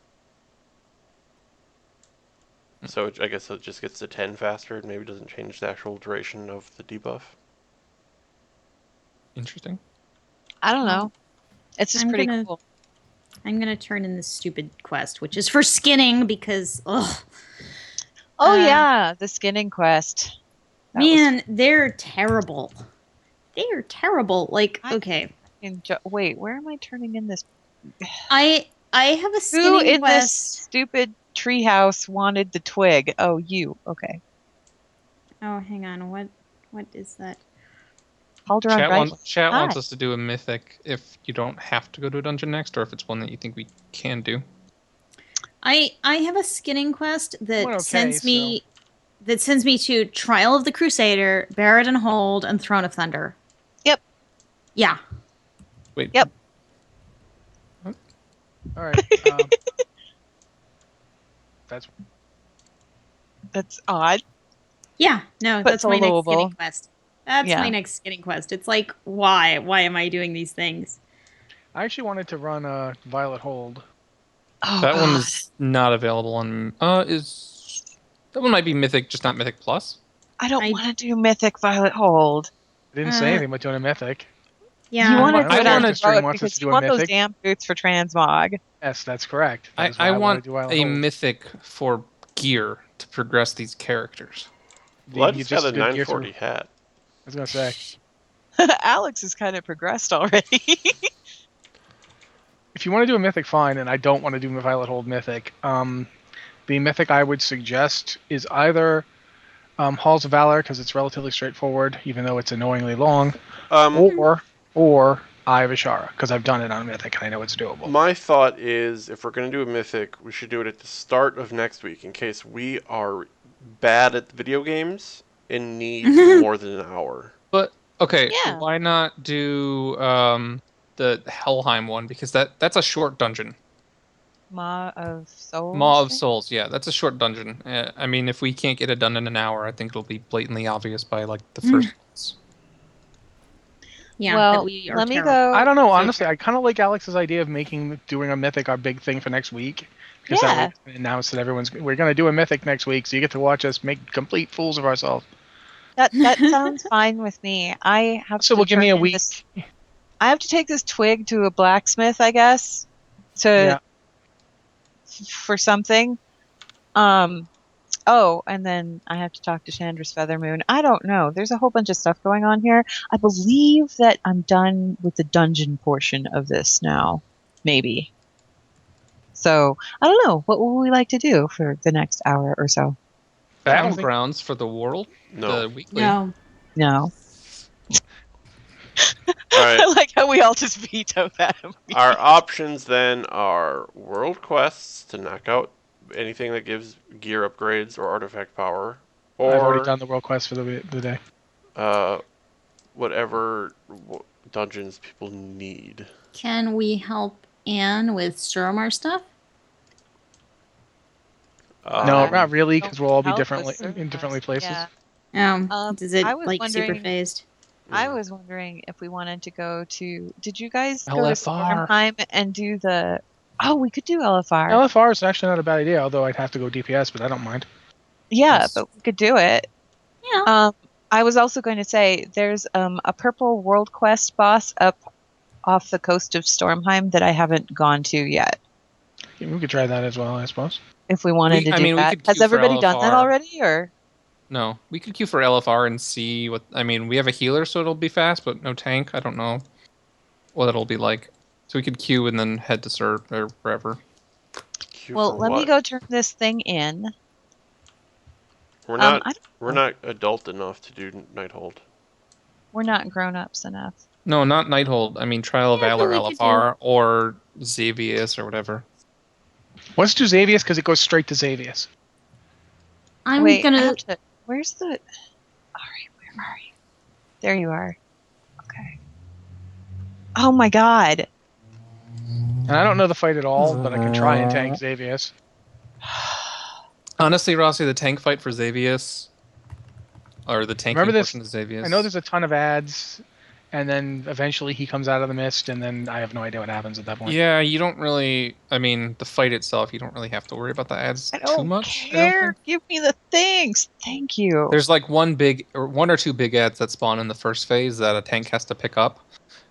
So I guess it just gets to 10 faster, and maybe doesn't change the actual duration of the debuff. Interesting. I don't know. It's just I'm pretty gonna- cool. I'm gonna turn in this stupid quest, which is for skinning because, ugh. Oh, yeah, the skinning quest. That was Man, they're terrible. They are terrible. Like, okay. wait, where am I turning in this? I have a Who skinning in this quest. stupid treehouse wanted the twig? Oh, you. Okay. Oh, hang on. What is that? Calderon Chat, right? chat Hi. wants us to do a mythic if you don't have to go to a dungeon next, or if it's one that you think we can do. I have a skinning quest that Well, okay, sends me to Trial of the Crusader, Barret and Hold, and Throne of Thunder. Yep. Yeah. Wait. Yep. All right. That's odd. Yeah. No, But that's my next soloable. skinning quest. That's Yeah. my next skinning quest. It's like, why? Why am I doing these things? I actually wanted to run a Violet Hold. Oh, That one God. is not available on. That one might be Mythic, just not Mythic Plus. I don't I- want to do Mythic Violet Hold. I didn't say anything about doing a Mythic. Yeah. You want to my do it on character the stream road wants us because to you do a want those mythic. damn boots for transmog. Yes, that's correct. That is why I want want to do Violet a Hold. Mythic for gear to progress these characters. You Blood's get got a as good gear through- 940 hat. I was gonna say. Alex has kind of progressed already. If you want to do a mythic, fine, and I don't want to do a Violet Hold mythic. The mythic I would suggest is either Halls of Valor, because it's relatively straightforward, even though it's annoyingly long, or Eye of Ashara, because I've done it on mythic and I know it's doable. My thought is, if we're going to do a mythic, we should do it at the start of next week, in case we are bad at video games and need more than an hour. But okay, Yeah. why not do the Helheim one, because that's a short dungeon. Maw of Souls. Maw of Souls, yeah, that's a short dungeon. I mean, if we can't get it done in an hour, I think it'll be blatantly obvious by like the first. Yeah. Well, that we are let me terrible. go. I don't know, honestly, I kind of like Alex's idea of doing a mythic our big thing for next week. Because Yeah. that way we announce that we're going to do a mythic next week, so you get to watch us make complete fools of ourselves. That sounds fine with me. I have So to we'll give me a turn in week. this- I have to take this twig to a blacksmith, I guess, Yeah. for something. Oh, and then I have to talk to Chandra's Feathermoon. I don't know. There's a whole bunch of stuff going on here. I believe that I'm done with the dungeon portion of this now. Maybe. So, I don't know. What would we like to do for the next hour or so? Battlegrounds for the world. No. The weekly. No. No. All right. I like how we all just veto that. Our options then are world quests to knock out anything that gives gear upgrades or artifact power, I've already or done the world quest for the day. whatever dungeons people need. Can we help Anne with Stormar stuff? No, not really, because we'll all be Help differently with server in differently quests, places. Oh, is it I was like super wondering- phased? I was wondering if we wanted to go to. Did you guys go to LFR. Stormheim and do the? Oh, we could do LFR. LFR is actually not a bad idea, although I'd have to go DPS, but I don't mind. Yeah, Yes. but we could do it. Yeah. I was also going to say there's a purple world quest boss up off the coast of Stormheim that I haven't gone to yet. We could try that as well, I suppose. If we wanted to do we that, could has queue for everybody done that LFR. already? Or No, we could queue for LFR and see what. I mean, we have a healer, so it'll be fast, but no tank. I don't know what it'll be like. So we could queue and then head to Sir or wherever. Queue Well, for let me what? go turn this thing in. We're not. I don't We're know. not adult enough to do Nighthold. We're not grown-ups enough. No, not Nighthold. I mean, Trial of Yeah, I feel Valor we could LFR or Xavius or whatever. Let's do Xavius because it goes straight to Xavius. I'm Wait, I gonna. have to. Where's the? All right, where are you? There you are. Okay. Oh my God. And I don't know the fight at all, but I can try and tank Xavius. Honestly, Rossi, the tank fight for Xavius, or the Remember tanking this? portion of I know Xavius. there's a ton of ads, and then eventually he comes out of the mist, and then I have no idea what happens at that point. Yeah, you don't really. I mean, the fight itself, you don't really have to worry about the ads I too don't much. I don't care. think. Give me the things. Thank you. There's like one or two big ads that spawn in the first phase that a tank has to pick up,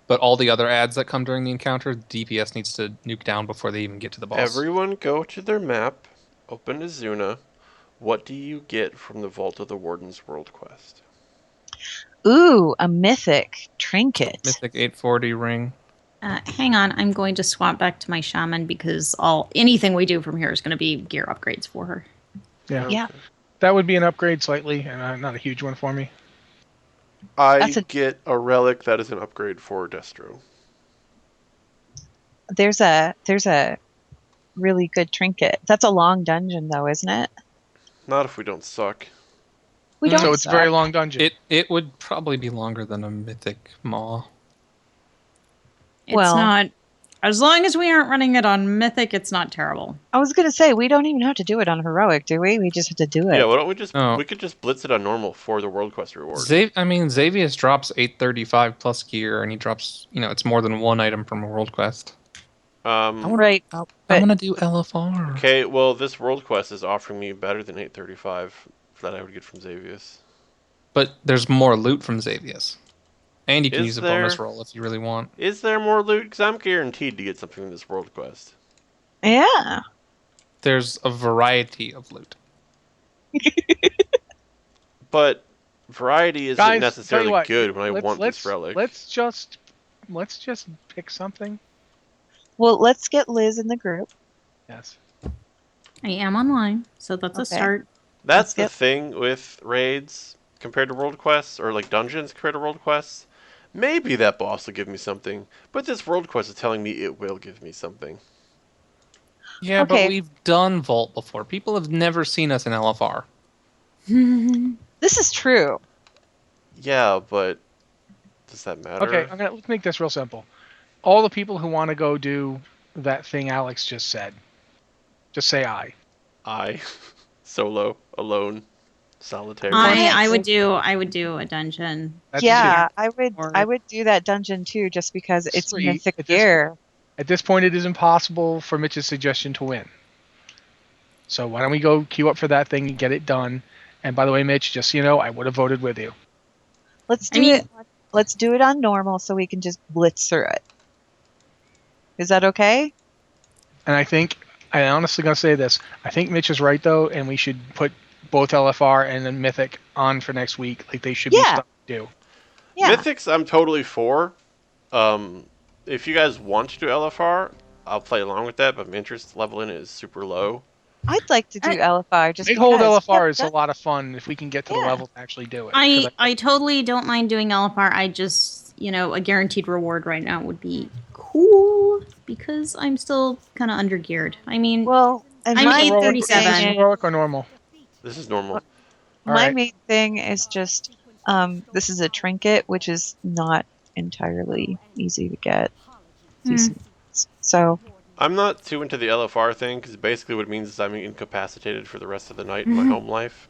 but all the other ads that come during the encounter, DPS needs to nuke down before they even get to the boss. Everyone go to their map, open Azuna. What do you get from the Vault of the Warden's World Quest? Ooh, a mythic trinket. Mythic 840 ring. Hang on, I'm going to swap back to my shaman because anything we do from here is going to be gear upgrades for her. Yeah. Yeah. That would be an upgrade slightly, and not a huge one for me. I get a relic that is an upgrade for Destro. There's a really good trinket. That's a long dungeon though, isn't it? Not if we don't suck. We don't. So it's a very long dungeon. It would probably be longer than a mythic maw. It's Well- not. As long as we aren't running it on Mythic, it's not terrible. I was gonna say we don't even have to do it on heroic, do we? We just have to do it. Yeah, why don't we just No. we could just blitz it on normal for the World Quest reward. Xavius drops 835 plus gear, and he drops, it's more than one item from a world quest. Right. I But want to do LFR. Okay, well this World Quest is offering me better than 835 that I would get from Xavius. But there's more loot from Xavius. And you can Is use a bonus there? roll if you really want. Is there more loot? Because I'm guaranteed to get something in this World Quest. yeah. There's a variety of loot. But variety isn't Guys, tell you necessarily what, good when I want let's this relic. let's just pick something. Well, let's get Liz in the group. Yes. I am online, so that's a Okay. start. That's the Yep. thing with raids compared to world quests, or like dungeons compared to world quests. Maybe that boss will give me something, but this world quest is telling me it will give me something. Yeah, Okay. but we've done Vault before. People have never seen us in LFR. This is true. Yeah, but does that matter? Okay, let's make this real simple. All the people who want to go do that thing Alex just said, just say I. I solo, alone, solitary. I would do a dungeon. That's yeah, easy. I would do that dungeon too, just because it's Sweet. mythic At this- gear. At this point, it is impossible for Mitch's suggestion to win. So why don't we go queue up for that thing and get it done? And by the way, Mitch, just so you know, I would have voted with you. Let's do I mean- it. Let's do it on normal so we can just blitz through it. Is that okay? And I honestly gonna say this. I think Mitch is right though, and we should put both LFR and then Mythic on for next week. Like they should be Yeah. stuff to do. Yeah. Mythics, I'm totally for. If you guys want to do LFR, I'll play along with that, but my interest level in it is super low. I'd like to do LFR just Big hold because. LFR is a lot of fun if we can get to the Yeah. level to actually do it. 'Cause I totally don't mind doing LFR. I just, a guaranteed reward right now would be cool because I'm still kind of undergeared. I mean, Well, and I'm my 837. thing is- heroic or normal? This is normal. My Alright. main thing is just this is a trinket, which is not entirely easy to get. So I'm not too into the LFR thing because basically what it means is I'm incapacitated for the rest of the night in my home life.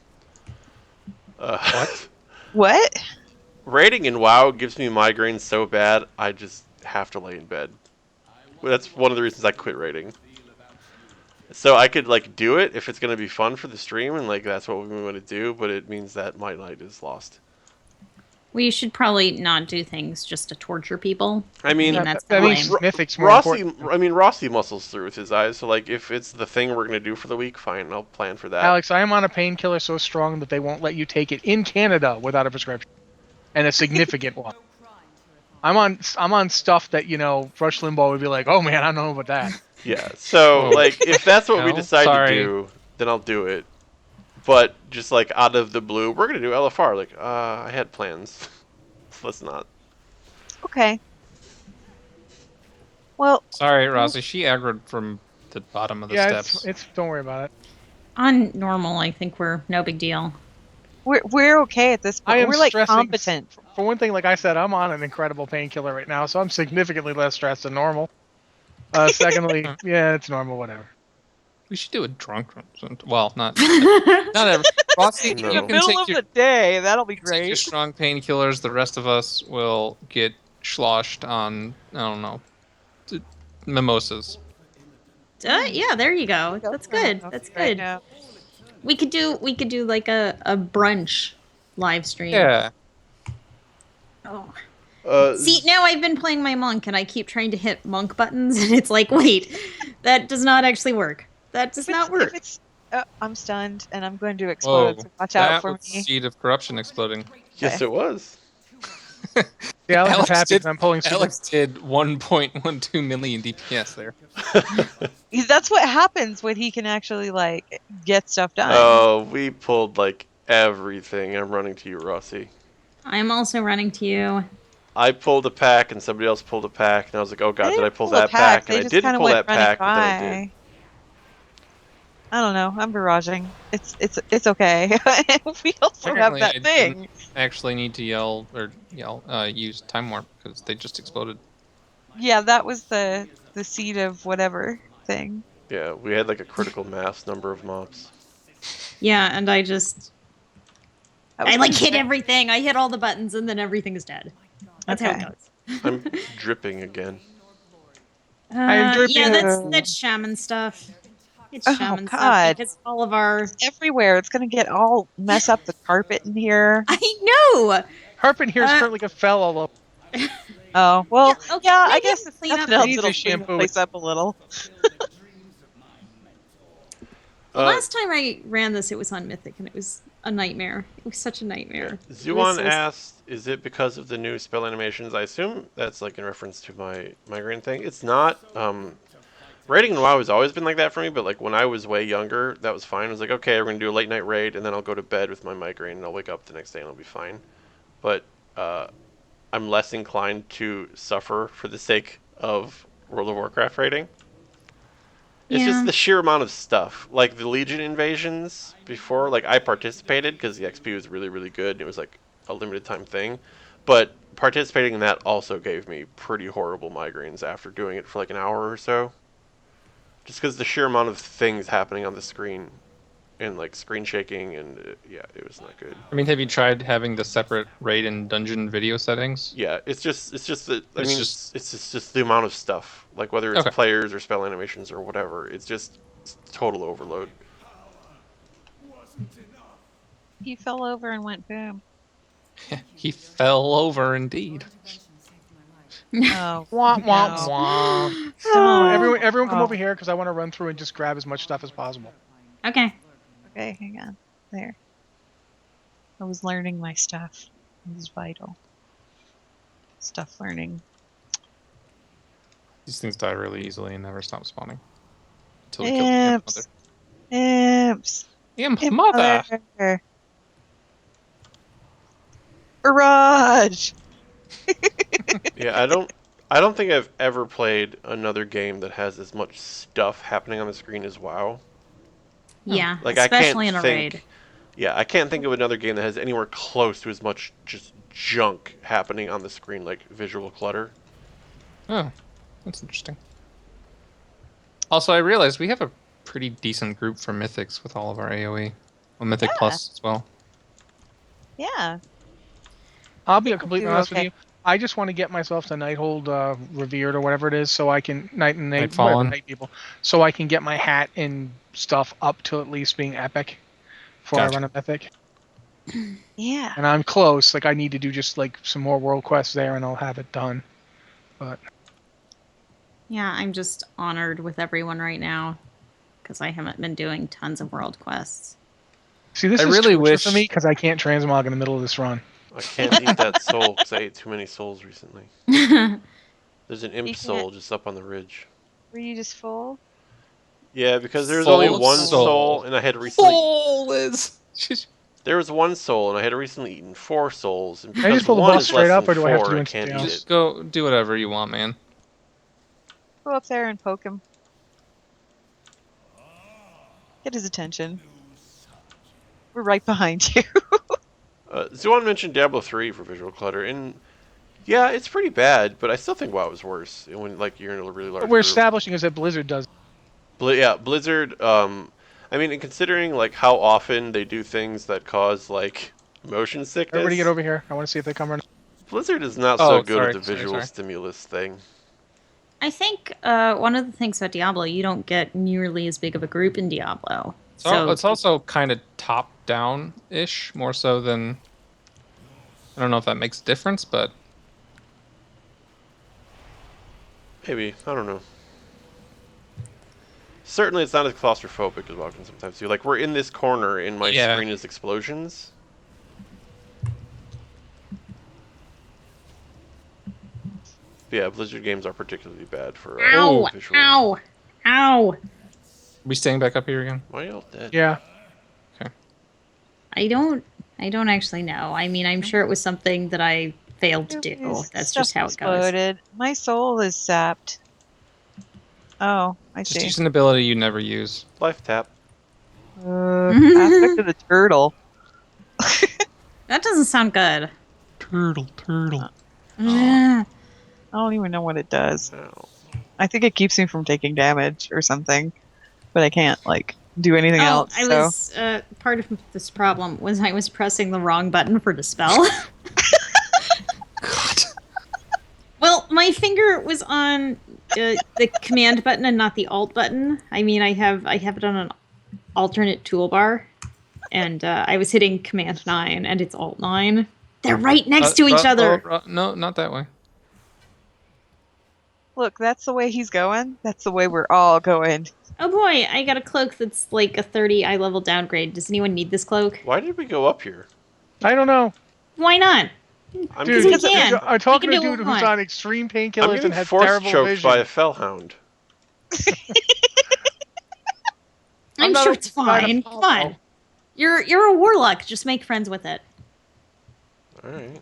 What? what? Raiding in WoW gives me migraines so bad I just have to lay in bed. Well, that's one of the reasons I quit raiding. So I could do it if it's gonna be fun for the stream and that's what we want to do, but it means that my night is lost. We should probably not do things just to torture people. I mean, that's that lame. means Mythic's more Rossi. important. I mean, Rossi muscles through with his eyes. So like, if it's the thing we're gonna do for the week, fine. I'll plan for that. Alex, I am on a painkiller so strong that they won't let you take it in Canada without a prescription, and a significant one. I'm on stuff that Rush Limbaugh would be like, oh man, I don't know about that. Yeah. So Whoa. like, if that's what we No, decide sorry. to do, then I'll do it. But just like out of the blue, we're gonna do LFR. Like, I had plans. Let's not. Okay. Well, Sorry, Rossi. She aggroed from the bottom of the Yeah, steps. it's don't worry about it. On normal, I think we're no big deal. we're okay at this I point. am We're like stressing. competent. For one thing, like I said, I'm on an incredible painkiller right now, so I'm significantly less stressed than normal. Secondly, yeah, it's normal, whatever. We should do a drunk run. Well, not ever. Rossi, No. you In the can middle take of your, the day, that'll be take your great. strong painkillers. The rest of us will get sloshed on, I don't know, mimosas. Yeah, there you go. That's good. That's Right good. now. We could do like a brunch live stream. Yeah. Oh. Uh, See, now I've been playing my monk and I keep trying to hit monk buttons and it's like, wait, that does not actually work. That does not work. I'm stunned and I'm going to explode. Whoa. So watch out That for was me. seed of corruption exploding. yes, it was. Yeah, Alex is happy did, that I'm pulling super. Alex did 1.12 million DPS there. That's what happens when he can actually like get stuff done. Oh, we pulled like everything. I'm running to you, Rossi. I'm also running to you. I pulled a pack and somebody else pulled a pack, and I was like, oh god, did I pull the that pack? They And I just didn't kinda pull went that running pack, but then I did. by. I don't know. I'm barraging. It's okay. We also Apparently, have that I thing. didn't actually need to use time warp because they just exploded. Yeah, that was the seed of whatever thing. Yeah, we had like a critical mass number of mobs. Yeah, and I like hit pretty everything. I hit all the buttons and then everything is dead. That's how Okay. it goes. I'm dripping again. I'm dripping. Yeah, that's shaman stuff. It's Oh, shaman God. stuff because all of our. everywhere. It's gonna get all mess up the carpet in here. I know. Harpin here is currently a fell all over. Oh well, Yeah, okay, I maybe guess I'll it's clean up nothing else. Needs a It'll clean the shampoo. place up a little. The last time I ran this, it was on Mythic, and it was a nightmare. It was such a nightmare. Zuan asked, is it because of the new spell animations? I assume that's like in reference to my migraine thing. It's not. Raiding in WoW has always been like that for me, but like when I was way younger, that was fine. I was like, okay, we're going to do a late night raid, and then I'll go to bed with my migraine, and I'll wake up the next day, and I'll be fine. But I'm less inclined to suffer for the sake of World of Warcraft raiding. It's Yeah. just the sheer amount of stuff. Like the Legion invasions before, like I participated because the XP was really, really good. And it was like a limited time thing. But participating in that also gave me pretty horrible migraines after doing it for like an hour or so. Just because the sheer amount of things happening on the screen and like screen shaking and yeah, it was not good. I mean, have you tried having the separate raid and dungeon video settings? Yeah, it's just the It's it's just the amount of stuff. Like whether it's Okay. players or spell animations or whatever, it's total overload. He fell over and went boom. He fell over indeed. Oh, Wah, wah, no. wah. Oh. Everyone come Oh. over here because I want to run through and just grab as much stuff as possible. Okay. Okay, hang on. There. I was learning my stuff. It was vital. Stuff learning. These things die really easily and never stop spawning. Until we kill the imp Imps. mother. Imps. Imp Imp mother! mother. Barrage! Yeah, I don't think I've ever played another game that has as much stuff happening on the screen as WoW. Yeah, Like especially I in can't a think. raid. Yeah, I can't think of another game that has anywhere close to as much just junk happening on the screen like visual clutter. Oh, that's interesting. Also, I realized we have a pretty decent group for Mythics with all of our AoE. Well, Mythic Yeah. Plus as well. Yeah. I'll be completely do honest okay. with you. I just want to get myself to Nighthold Revered or whatever it is, so I can Nightfallen. whatever, Night people, so I can get my hat and stuff up to at least being epic before I Gotcha. run a mythic. Yeah. And I'm close. Like I need to do just like some more world quests there, and I'll have it done. But Yeah, I'm just honored with everyone right now because I haven't been doing tons of world quests. see, this I is really torture for me wish. because I can't transmog in the middle of this run. I can't eat that soul because I ate too many souls recently. There's an imp You soul can't. just up on the ridge. Were you just full? Yeah, because there was only Full of one soul, soul. and I had recently. Soul is. There was one soul, and I had recently eaten 4 souls, and Can I just because pull the one boss is less straight up, than or do I have to 4, do I anything can't eat else? it. Just go do whatever you want, man. Go up there and poke him. Get his attention. We're right behind you. Zuan mentioned Diablo 3 for visual clutter, and yeah, it's pretty bad, but I still think WoW is worse when like you're in a really large What we're group. establishing is that Blizzard does. Yeah, Blizzard. I mean, and considering like how often they do things that cause like motion Everybody get sickness, over here. I want to see if they come or not. Blizzard is not so Oh, good at sorry, the sorry, visual sorry. stimulus thing. I think one of the things about Diablo, you don't get nearly as big of a group in Diablo. So So it's also kind of top down ish, more so than. I don't know if that makes a difference, but Maybe I don't know. Certainly, it's not as claustrophobic as WoW can sometimes do. Like we're in this corner, and my yeah. screen is explosions. But yeah, Blizzard games are particularly bad for ow, visual. ow, ow. Are we staying back up here again? Why are y'all dead? Yeah. I don't actually know. I mean, I'm sure it was something that I failed to do. His That's stuff just how it goes. exploded. My soul is sapped. Oh, I Just see. use an ability you never use. Life tap. Aspect of the turtle. That doesn't sound good. Turtle. I don't even know what it does. Ow. I think it keeps me from taking damage or something, but I can't like do anything Oh, else. I so. was part of this problem was I was pressing the wrong button for dispel. God. Well, my finger was on the command button and not the alt button. I mean, I have it on an alternate toolbar, and I was hitting command 9 and it's alt 9. They're right next to each other. No, not that way. Look, that's the way he's going. That's the way we're all going. Oh boy, I got a cloak that's like a 30 eye level downgrade. Does anyone need this cloak? Why did we go up here? I don't know. Why not? I'm Dude, Because we can. I'm talking We to can a do dude what we who's want. on extreme I'm painkillers getting and has force terrible choked vision. by a fellhound. I'm I'm not sure a- it's not a fine. follow. Come on. You're a warlock. Just make friends with it. All right.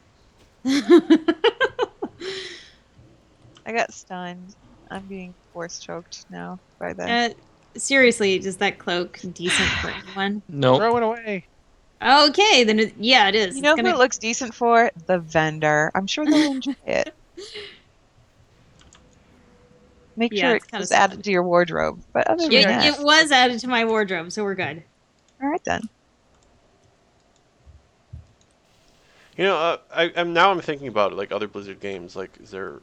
I got stunned. I'm being force choked now by the. Seriously, is that cloak decent for anyone? Nope. Throw it away. Okay, then yeah, it is. You know It's who gonna. it looks decent for? The vendor. I'm sure they'll enjoy it. Make Yeah, sure it's it's kinda just sad. added to your wardrobe. But other than Yeah, that, it was added to my wardrobe, so we're good. all right then. You know, I'm thinking about it, like other Blizzard games. Like, is there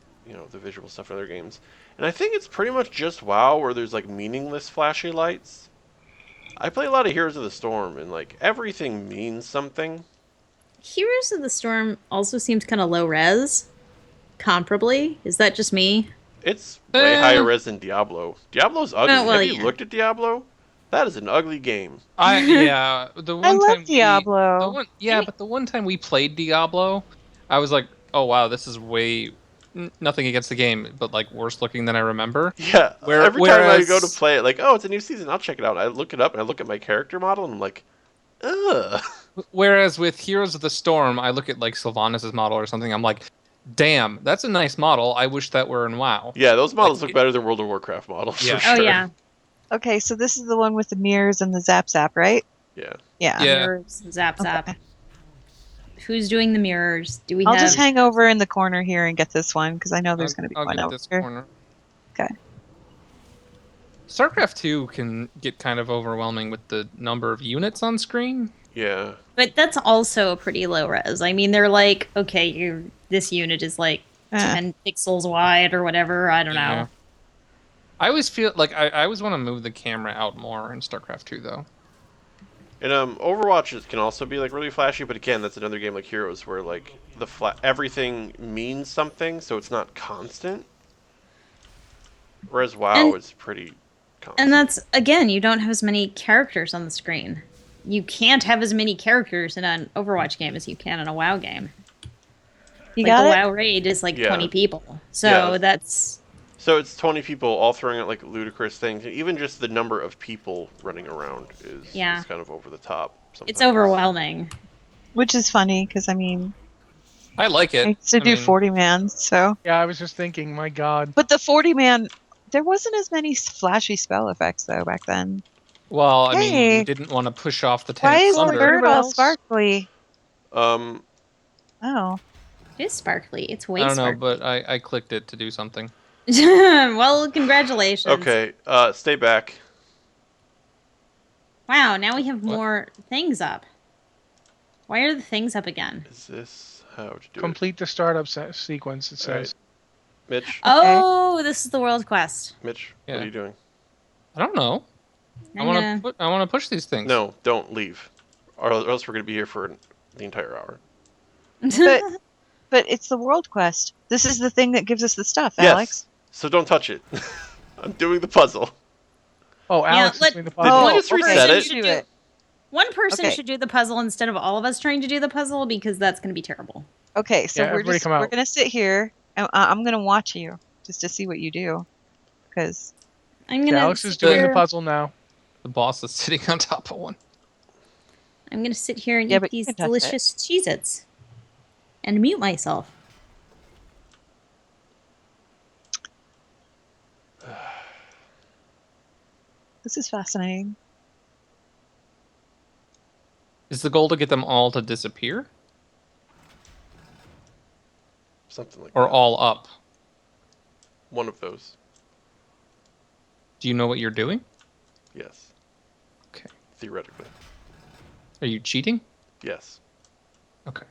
the visual stuff in other games? And I think it's pretty much just WoW where there's like meaningless flashy lights. I play a lot of Heroes of the Storm, and like everything means something. Heroes of the Storm also seems kind of low res, comparably. Is that just me? It's way Eh. higher res than Diablo. Diablo's ugly. Oh, well, Have you yeah. looked at Diablo? That is an ugly game. Yeah, the one love time Diablo. but the one time we played Diablo, I was like, oh wow, this is way nothing against the game, but like worse looking than I remember. Yeah, every time I go to Whereas play it, like, oh, it's a new season, I'll check it out. I look it up and I look at my character model and I'm like, ugh. whereas with Heroes of the Storm, I look at like Sylvanas' model or something, I'm like, damn, that's a nice model. I wish that were in WoW. Yeah, those models Like, look better than World of Warcraft models Yeah. for sure. Oh yeah, Okay, so this is the one with the mirrors and the zap, right? Yeah. Yeah. Yeah. mirrors, zap. Okay. Who's doing the mirrors? Do we I'll have? just hang over in the corner here and get this one because I know there's I'll, going to be I'll one get over this here. corner. Okay. StarCraft 2 can get kind of overwhelming with the number of units on screen. Yeah. But that's also a pretty low res. I mean, they're like, okay, this unit is like 10 pixels wide or whatever. I don't Yeah. know. I always feel like I always want to move the camera out more in StarCraft 2 though. And Overwatch can also be like really flashy, but again, that's another game like Heroes where like everything means something, so it's not constant. Whereas WoW And is pretty and constant. that's again, you don't have as many characters on the screen. You can't have as many characters in an Overwatch game as you can in a WoW game. You Like got the it? WoW raid is like Yeah. 20 people. Yeah. So that's So it's 20 people all throwing out like ludicrous things. Even just the number of people running around yeah, is kind of over the top sometimes. it's overwhelming. Which is funny because I mean, I like I it. used to I do mean, 40 man, so. Yeah, I was just thinking, my God. But the 40 man, there wasn't as many flashy spell effects though back then. well, I mean, you Hey, didn't want to push off the why 10th is Well, the like Thunder. bird everybody all else. sparkly? Um, Oh, It is sparkly. It's I way don't know, sparkly. but I clicked it to do something. Well, congratulations. okay, stay back. Wow, now we have What? more things up. Why are the things up again? Is this how to do Complete the startup sequence, it it? All right, says. Mitch. okay. Oh, this is the world quest. Mitch, what Yeah. are you doing? I don't know. I'm gonna. I want to push these things. No, don't leave, or else we're gonna be here for the entire hour. But but it's the world quest. This is the thing that gives us the stuff, Yes. Alex. So don't touch it. I'm doing the puzzle. Oh, Yeah, Alex is doing the Did puzzle. we just okay, reset you it? do it. One person Okay. should do the puzzle instead of all of us trying to do the puzzle because that's going to be terrible. Okay, so Yeah, everybody come out. we're gonna sit here and I'm gonna watch you just to see what you do, because I'm Okay, gonna. Alex is sit doing the here- puzzle now. The boss is sitting on top of one. I'm gonna sit here and Yeah, eat but you these can touch it. delicious Cheez-Its and mute myself. this is fascinating. Is the goal to get them all to disappear Something like or that. all up? One of those. Do you know what you're doing? Yes. Okay. Theoretically. Are you cheating? Yes. Okay.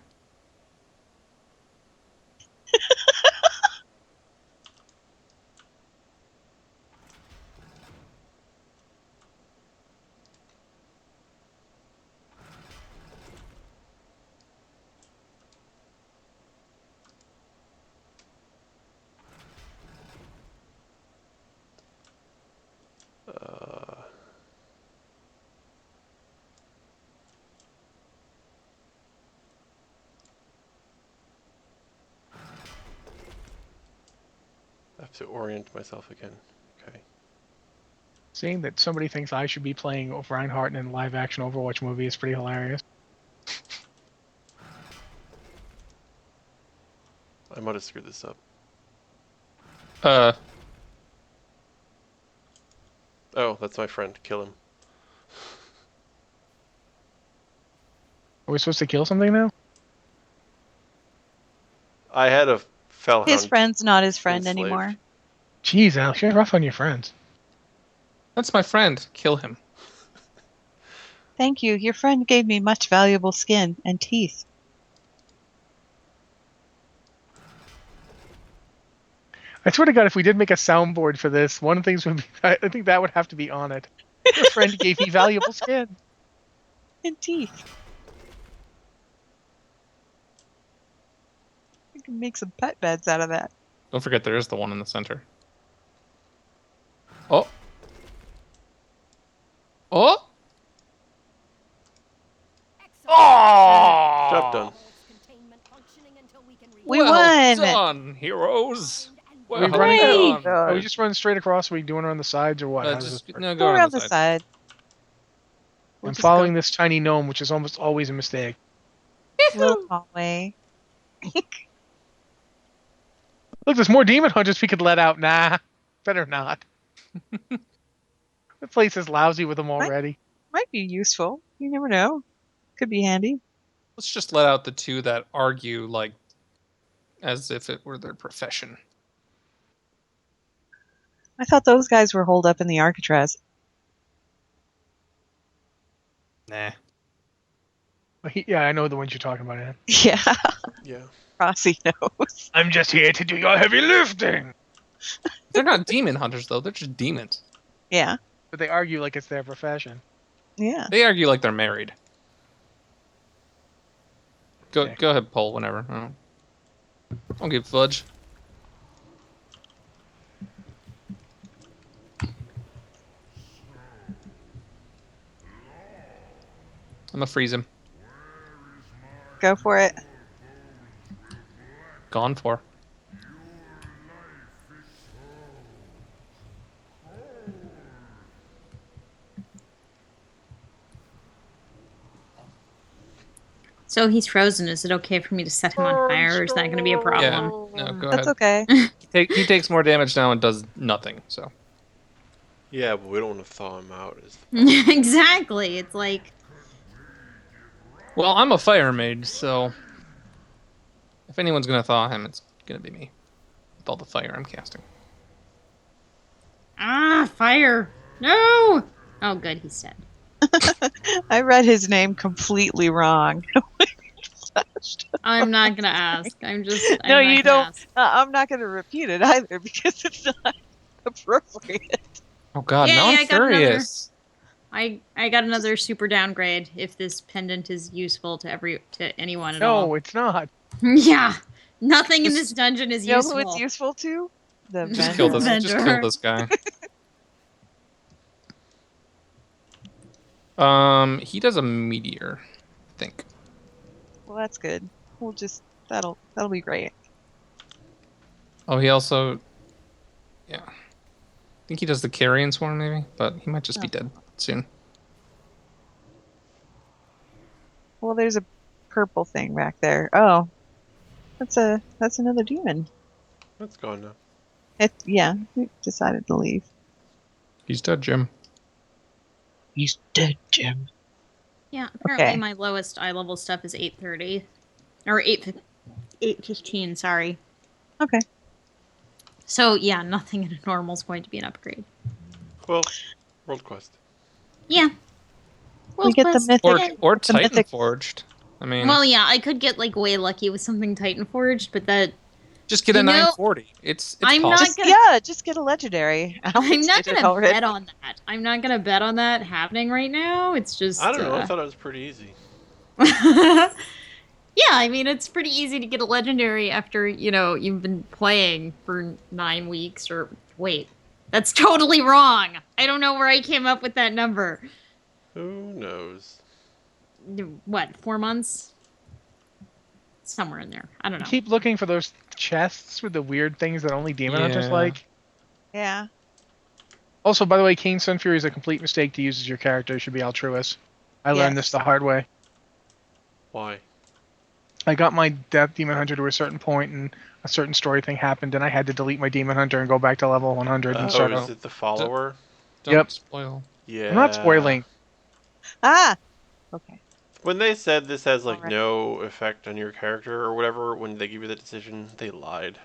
Uh, I have to orient myself again. Okay. Seeing that somebody thinks I should be playing Reinhardt in a live action Overwatch movie is pretty hilarious. I might have screwed this up. Oh, that's my friend. Kill him. Are we supposed to kill something now? I had a fellhound. His friend's not his friend enslaved. anymore. Jeez, Alex, you're rough on your friends. That's my friend. Kill him. Thank you. Your friend gave me much valuable skin and teeth. I swear to God, if we did make a soundboard for this, one of the things would be, I think that would have to be on it. Your friend gave me valuable skin. And teeth. You can make some pet beds out of that. Don't forget there is the one in the center. Oh. Oh. Oh. Job done. We well won! done, heroes. Well we running- done. Are we just running straight across? Are we doing it on the sides or what? How does Just this work? no, Go around the side. We'll I'm just following go this tiny gnome, which is almost always a mistake. little hallway. Look, there's more demon hunters we could let out. Nah, better not. The place is lousy with them already. Might be useful. You never know. Could be handy. Let's just let out the two that argue like as if it were their profession. I thought those guys were holed up in the Alcatraz. Nah. Yeah, I know the ones you're talking about, Ann. Yeah, Yeah. Rossi knows. I'm just here to do your heavy lifting. They're not demon hunters though. They're just demons. Yeah. But they argue like it's their profession. Yeah. They argue like they're married. Go Okay. go ahead, Paul. Whenever. Don't give fudge. I'm gonna freeze him. Go for it. Gone for. So he's frozen. Is it okay for me to set him on fire, or is that going to be a Yeah. problem? No. Go That's ahead. okay. He takes more damage now and does nothing. So. Yeah, but we don't want to thaw him out. Exactly. It's like, Well, I'm a fire mage, so if anyone's gonna thaw him, it's gonna be me with all the fire I'm casting. fire. No. Oh, good. He's dead. I read his name completely wrong. I'm not gonna ask. I'm No, not you gonna don't. ask. I'm not going to repeat it either because it's not appropriate. Oh God, now Yay! I'm I got another. curious. I got another super downgrade. If this pendant is useful to anyone at No, all. it's not. Yeah. Nothing in Just- this dungeon is You know useful. who it's useful to? The Just kill vendor. this. Just kill Vendor. this guy. He does a meteor, I think. Well, that's good. We'll just that'll be great. Oh, he also, yeah. I think he does the carrion swarm maybe, but he might just be Oh. dead soon. Well, there's a purple thing back there. Oh, that's another demon. That's gone now. Yeah, we decided to leave. He's dead, Jim. He's dead, Jim. Yeah, apparently Okay. my lowest eye level stuff is 830. Or 815, sorry. Okay. So, yeah, nothing in a normal is going to be an upgrade. Well, World Quest. Yeah. We get the Quest, mythic- yeah. Or The Titan mythic- Forged. I mean, Well, yeah, I could get, like, way lucky with something Titan Forged, but that... just get a you know, 940. It's I'm possible. not gonna... Just get a legendary. I'm not did it gonna already. bet on that. I'm not gonna bet on that happening right now. It's just... I don't know. I thought it was pretty easy. Yeah, I mean, it's pretty easy to get a legendary after, you've been playing for 9 weeks, or... Wait, that's totally wrong! I don't know where I came up with that number. Who knows? What, 4 months? Somewhere in there. I don't know. Keep looking for those chests with the weird things that only demon hunters Yeah. like. Yeah. Also, by the way, Keen Sunfury is a complete mistake to use as your character. It should be altruist. I learned this Yes. the hard way. Why? I got my Death Demon Hunter to a certain point, and a certain story thing happened, and I had to delete my Demon Hunter and go back to level 100 and start Is out. it the follower? Don't Yep. spoil. Yeah. I'm not spoiling. Ah. Okay. When they said this has like Alright. no effect on your character or whatever, when they give you the decision, they lied.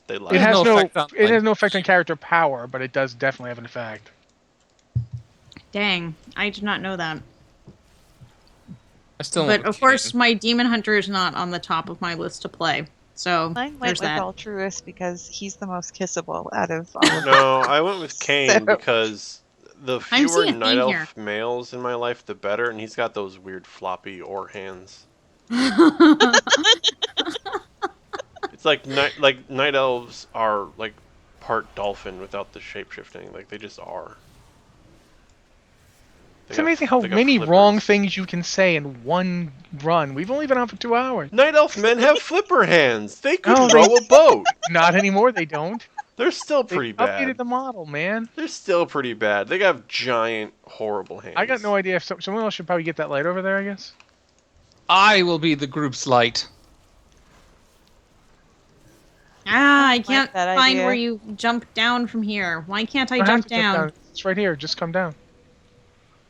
They lied. It has has no no effect on it has language. no effect on character power, but it does definitely have an effect. Dang, I did not know that. I still. But of course, my Demon Hunter is not on the top of my list to play. So Mine went there's with that. altruist because he's the most kissable out of all of them. No, I went with Kane So- because the I'm fewer seeing a night theme elf males in my life, the better, and he's got those weird floppy oar hands. It's like night elves are like part dolphin without the shapeshifting. Like they just are. They It's got- amazing how they got many flippers. wrong things you can say in one run. We've only been on for 2 hours. Night elf men have flipper hands. They could No, they- row a boat. Not anymore, they don't. They're still They pretty updated bad. the model, man. They're still pretty bad. They got giant, horrible hands. I got no idea if someone else should probably get that light over there, I guess. I will be the group's light. I like can't that find idea. where you jump down from here. Why can't I You don't have jump to jump down? It's right here. Just come down.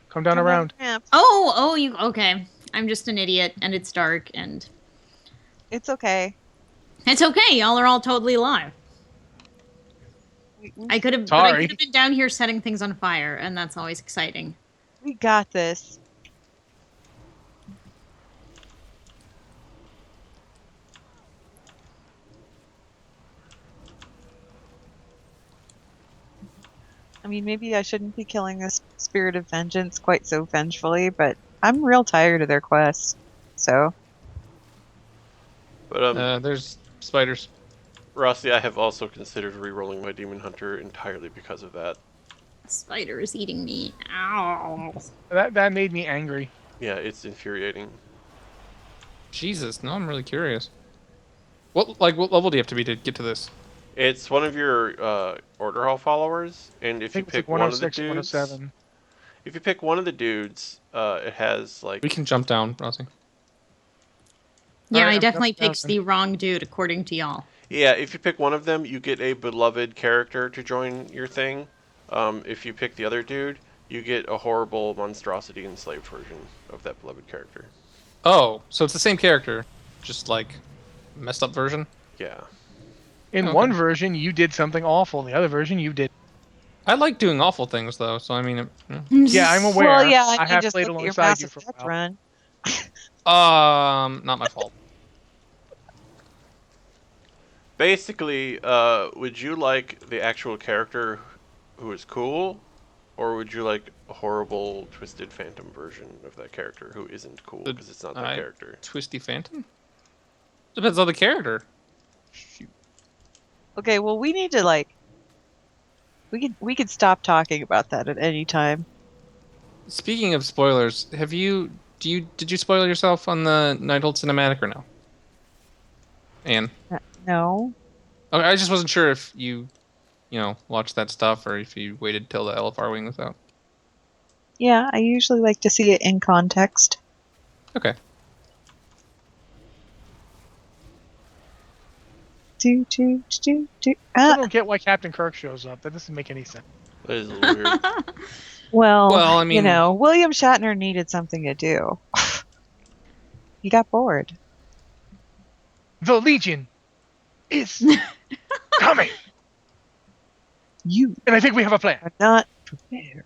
Come down Come on, around. ramp. Oh, you okay? I'm just an idiot, and it's dark, and It's okay. it's okay. Y'all are all totally alive. We I could have Sorry. been down here setting things on fire, and that's always exciting. we got this. I'm mean, maybe I shouldn't be killing this spirit of vengeance quite so vengefully, but I'm real tired of their quest. So, But There's spiders. Rossi, I have also considered re-rolling my Demon Hunter entirely because of that. Spider is eating me. Ow. That made me angry. Yeah, it's infuriating. Jesus, no, I'm really curious. What level do you have to be to get to this? It's one of your Order Hall followers, and I if you think it's like pick one of the 106 or dudes, 107. if you pick one of the dudes, it has like We can jump down, Rossi. Yeah, Alright, I I'm definitely jumping picked down. the wrong dude according to y'all. yeah. If you pick one of them, you get a beloved character to join your thing. If you pick the other dude, you get a horrible monstrosity enslaved version of that beloved character. Oh, so it's the same character, just like messed up version. Yeah. In Okay. one version, you did something awful. In the other version, you did. I like doing awful things though, so I mean, Yeah, I'm aware. well, yeah, I I mean, have just played look at your alongside Mass you for a Effect while. run. not my fault. Basically, would you like the actual character who is cool, or would you like a horrible, twisted phantom version of that character who isn't cool The- because it's not that I- character? Twisty Phantom? Depends on the character. Shoot. Okay, well, we need to like we could stop talking about that at any time. Speaking of spoilers, did you spoil yourself on the Nighthold cinematic or no? Anne. No. Okay, I just wasn't sure if you watched that stuff or if you waited till the LFR wing was out. Yeah, I usually like to see it in context. Okay. Do do do do. I don't get why Captain Kirk shows up. That doesn't make any sense. That is a little weird. Well, Well, I mean- William Shatner needed something to do. He got bored. The Legion is coming, You and I think we have a plan. are not prepared.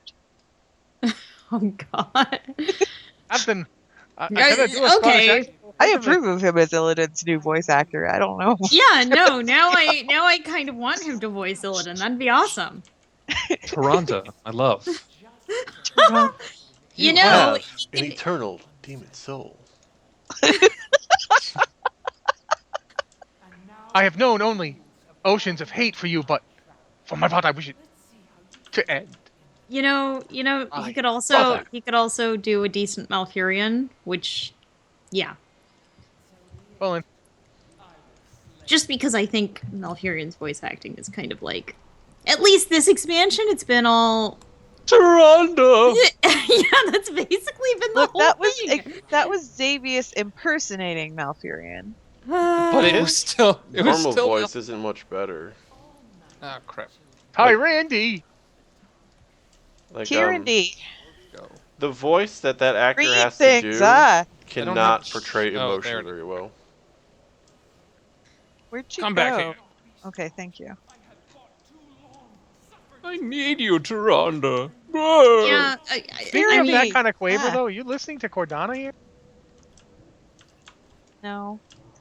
Oh God. Captain, can Guys, I do a Scottish okay. accent? I approve of him as Illidan's new voice actor. I don't know. Yeah, no. Now I kind of want him to voice Illidan. That'd be awesome. Toronto, I love. You know, have he an could- eternal demon soul. I have known only oceans of hate for you, but for my part, I wish it to end. you know, I he could love also that. do a decent Malfurion, which, yeah, Well, and just because I think Malfurion's voice acting is kind of like, at least this expansion, it's been all. Toronto. Yeah, that's basically been the Look, whole thing. that was Xavius impersonating Malfurion. But it was still Normal voice isn't much better. Oh crap. hi, Randy. Like Tyranny. Go. the voice that actor Green has to things, do I don't cannot have- portray Oh, there emotion it is. very well. Where'd you Come go? back here. Okay, thank you. I need you, Toronto. Yeah, Speaking I of mean, that kind of quaver, ah. though, are you listening to Cordana here? No.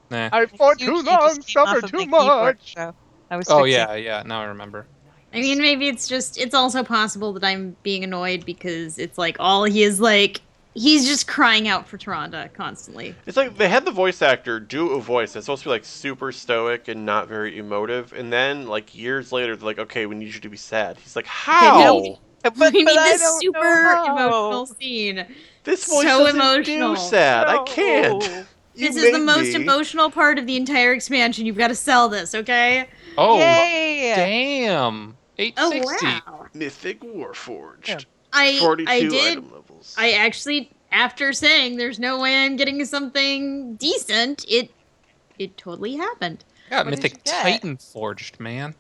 Nah. I fought You- too you just long, came off suffered of too my keyboard, much. so I was Oh fixing- yeah. Now I remember. I mean, maybe it's also possible that I'm being annoyed because it's like all he is like, he's just crying out for Tyrande constantly. It's like they had the voice actor do a voice that's supposed to be like super stoic and not very emotive, and then like years later they're like, okay, we need you to be sad. He's like, how? now But, we need I this don't super know how. emotional scene. This voice so doesn't emotional. do sad. I can't. No. You This is the made most me. emotional part of the entire expansion. You've got to sell this, okay? Oh Yay! damn. Oh 860. wow! Mythic Warforged. Yeah. 42 I did. item levels. I actually, after saying there's no way I'm getting something decent, it totally happened. Got What did Mythic you get? Titan forged, man.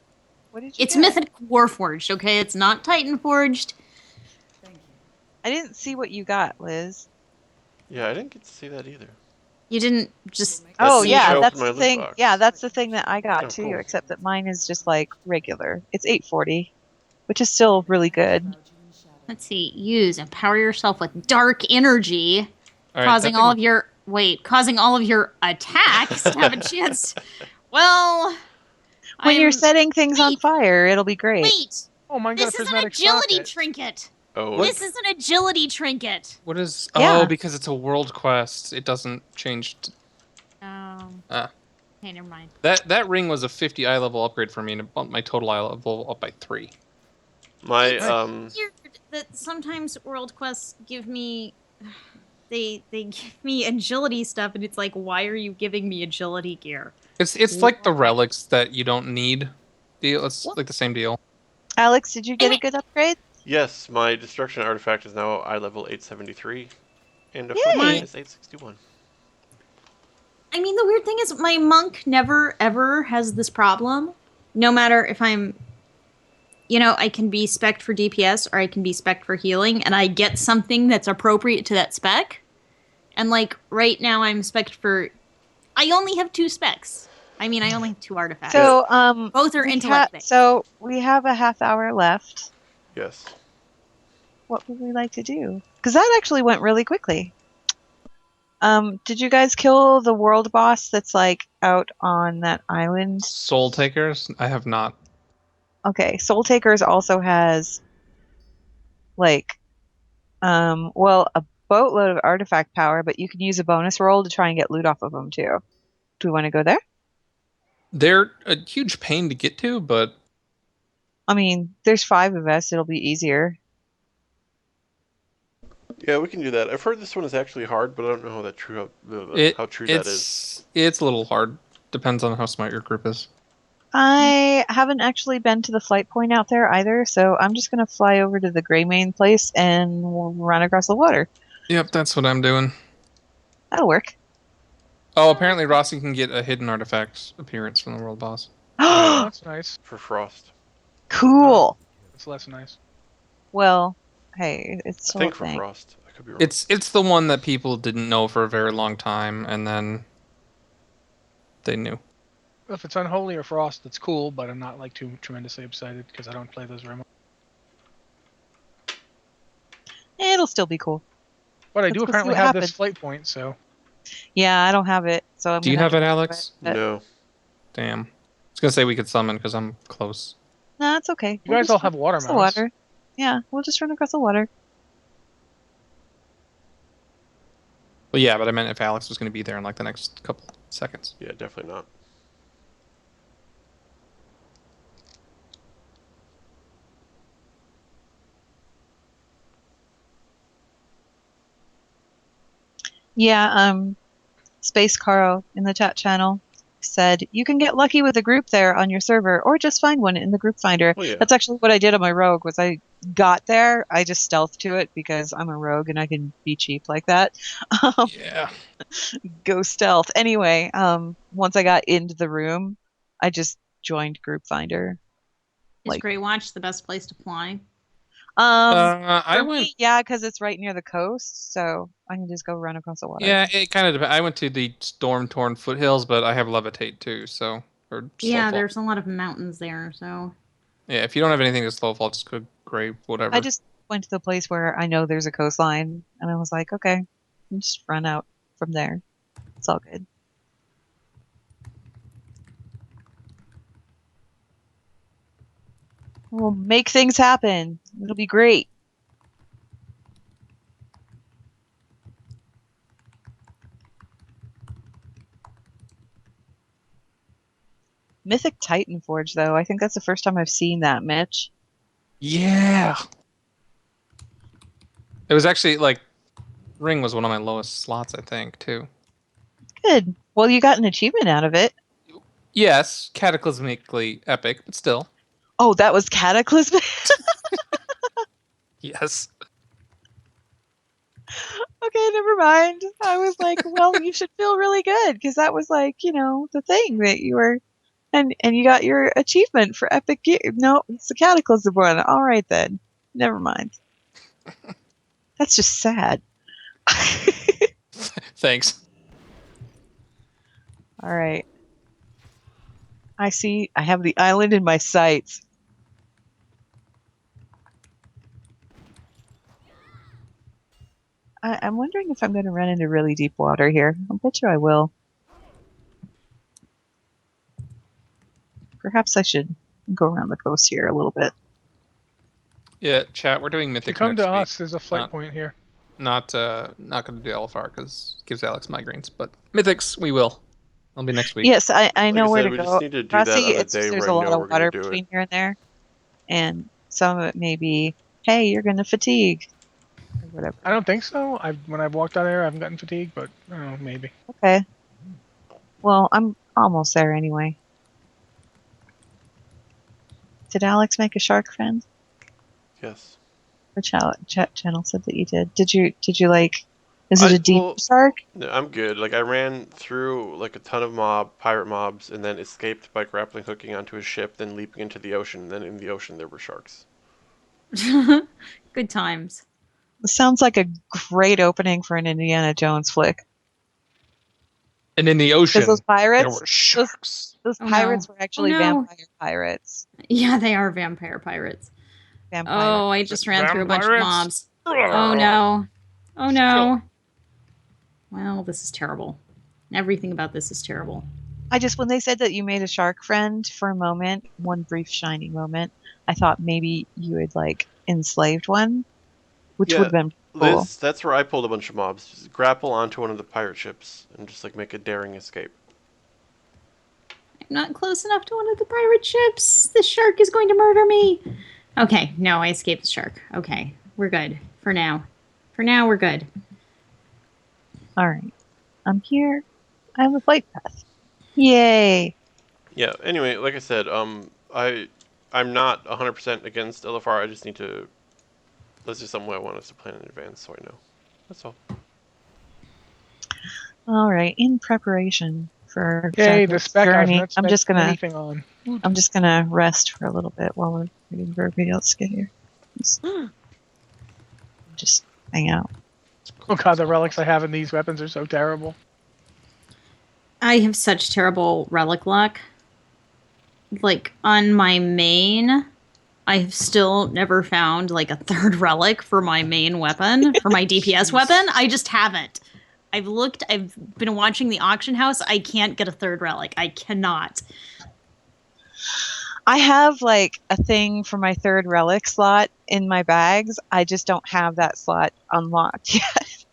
What did you It's get? Mythic Warforged, okay? It's not Titan Forged. I didn't see what you got, Liz. Yeah, I didn't get to see that either. You didn't just. Oh didn't yeah, show up that's in my the loot thing. box. Yeah, that's the thing that I got Oh, too. cool. Except that mine is just like regular. It's 840, which is still really good. Let's see. Use empower yourself with dark energy, All right, causing that all thing- of your causing all of your attacks to have a chance. Well, When you're I'm- setting things on wait. fire, it'll be great. Wait, Oh, mine got a This is an prismatic agility socket. trycket. Oh, This is an agility trinket. What is? Yeah. Oh, because it's a world quest. It doesn't change. Okay, never mind. That ring was a 50 eye level upgrade for me, and it bumped my total eye level up by 3. my It's weird that sometimes world quests give me they give me agility stuff, and it's like, why are you giving me agility gear? It's like the Why? relics that you don't need. Deal. It's What? like the same deal. Alex, did you get a good upgrade? yes, my destruction artifact is now eye level 873, and a flip Yay. is 861. I mean, the weird thing is, my monk never ever has this problem. No matter if I'm, I can be spec'd for DPS or I can be spec'd for healing, and I get something that's appropriate to that spec. And like right now, I'm spec'd for. I only have 2 specs. I mean, I only have 2 artifacts. So, Both are intellect based. so we have a half hour left. Yes. What would we like to do? Because that actually went really quickly. Did you guys kill the world boss that's like out on that island? Soul Takers. I have not. Okay, Soul Takers also has like a boatload of artifact power, but you can use a bonus roll to try and get loot off of them too. Do we want to go there? They're a huge pain to get to, but I mean, there's 5 of us, it'll be easier. Yeah, we can do that. I've heard this one is actually hard, but I don't know how that true how true that is. it's a little hard. Depends on how smart your group is. I haven't actually been to the flight point out there either, so I'm just gonna fly over to the Greymane place and run across the water. Yep, that's what I'm doing. That'll work. Oh, apparently Rossi can get a hidden artifact appearance from the world boss. Oh, Oh, that's nice. For Frost. cool. That's less nice. Well, hey, it's I still think a for thing. Frost. I could be wrong. It's the one that people didn't know for a very long time, and then they knew. If it's Unholy or Frost, that's cool, but I'm not like too tremendously excited because I don't play those very much. It'll still be cool. But I Let's do go see apparently what have happens. this flight point, so Yeah, I don't have it, so I'm Do you gonna have to it, do Alex? but- No. Damn. I was gonna say we could summon because I'm close. No, it's okay. you guys just all run have water across the mounts. water. Yeah, we'll just run across the water. Well, yeah, but I meant if Alex was gonna be there in like the next couple seconds. Yeah, definitely not. Yeah, Space Caro in the chat channel said you can get lucky with a group there on your server, or just find one in the group finder. Well, yeah. That's actually what I did on my rogue. Was I got there, I just stealthed to it because I'm a rogue and I can be cheap like that. Yeah. Go stealth. Anyway, once I got into the room, I just joined group finder. Is Like, Grey Watch the best place to fly? I for went. me, yeah, because it's right near the coast, so I can just go run across the water. Yeah, it kind of depends. I went to the storm-torn foothills, but I have levitate too, so or Yeah, slowfall. there's a lot of mountains there, so. Yeah, if you don't have anything to slowfall, just go gray, whatever. I just went to the place where I know there's a coastline, and I was like, okay, I'll just run out from there. It's all good. We'll make things happen. It'll be great. Mythic Titan Forge, though, I think that's the first time I've seen that, Mitch. Yeah. It was actually like ring was one of my lowest slots, I think, too. Good. Well, you got an achievement out of it. Yes, cataclysmically epic, but still. Oh, that was Cataclysmic? Yes. Okay, never mind. I was like, well, you should feel really good because that was like, the thing that you were, and you got your achievement for epic gear. No, it's the Cataclysm one. All right then, never mind. That's just sad. Thanks. All right. I see. I have the island in my sights. I'm wondering if I'm going to run into really deep water here. I'll bet you I will. Perhaps I should go around the coast here a little bit. Yeah, chat. We're doing If you mythics come next to week. us, there's a flight Not- point here. Not going to do LFR because it gives Alex migraines. But mythics, we will. It'll be next week. Yes, I Like know I where said, to we go. just need to do that Rossi, on the it's just day there's where a I lot know of we're going to water do it. between here and there, and some of it may be, hey, you're gonna fatigue, or whatever. I don't think so. When I've walked out of here, I haven't gotten fatigued, but I don't know, maybe. Okay. Well, I'm almost there anyway. Did Alex make a shark friend? Yes. The chat channel said that you did. Did you like? Is it a deep shark? No, I'm good. Like I ran through like a ton of pirate mobs, and then escaped by grappling hooking onto a ship, then leaping into the ocean. And then in the ocean there were sharks. Good times. Sounds like a great opening for an Indiana Jones flick. And in the ocean, Because those there pirates, were sharks. those Oh, pirates no. were actually Oh, no. vampire pirates. Yeah, they are vampire pirates. Vampire. Oh, I just ran through a bunch of Vampires? mobs. Oh no. Oh no. Well, this is terrible. Everything about this is terrible. When they said that you made a shark friend for a moment, one brief shining moment, I thought maybe you had like enslaved one, which would Yeah, have been cool. Liz, that's where I pulled a bunch of mobs. Just grapple onto one of the pirate ships and just like make a daring escape. I'm not close enough to one of the pirate ships. The shark is going to murder me. Okay, no, I escaped the shark. Okay, we're good for now. For now, we're good. All right, I'm here. I have a flight path. Yay! Yeah. Anyway, like I said, I'm not 100% against LFR. I just need to. That's just something I want us to plan in advance, so I know. That's all. All right, in preparation for Yay, the Jack's spec I've journey, not spent anything on. I'm just gonna rest for a little bit while we're waiting for everybody else to get here. Just hang out. Oh god, the relics I have in these weapons are so terrible. I have such terrible relic luck. Like, on my main, I've still never found, like, a third relic for my main weapon, for my DPS weapon. I just haven't. I've looked, I've been watching the auction house. I can't get a third relic. I cannot. I have like a thing for my third relic slot in my bags. I just don't have that slot unlocked yet.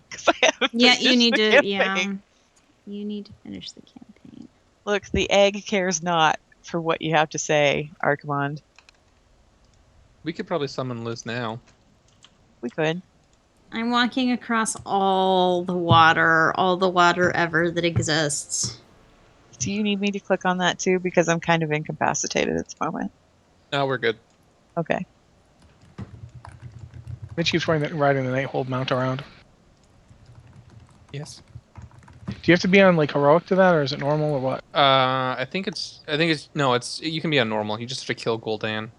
Because I haven't Yeah, you finished need the to, campaign. yeah. You need to finish the campaign. Look, the egg cares not for what you have to say, Archimond. We could probably summon Liz now. We could. I'm walking across all the water ever that exists. Do you need me to click on that too? Because I'm kind of incapacitated at the moment. No, we're good. Okay. Mitch keeps riding the Nighthold mount around. Yes. Do you have to be on like heroic to that, or is it normal, or what? I think it's no, it's you can be on normal. You just have to kill Gul'dan.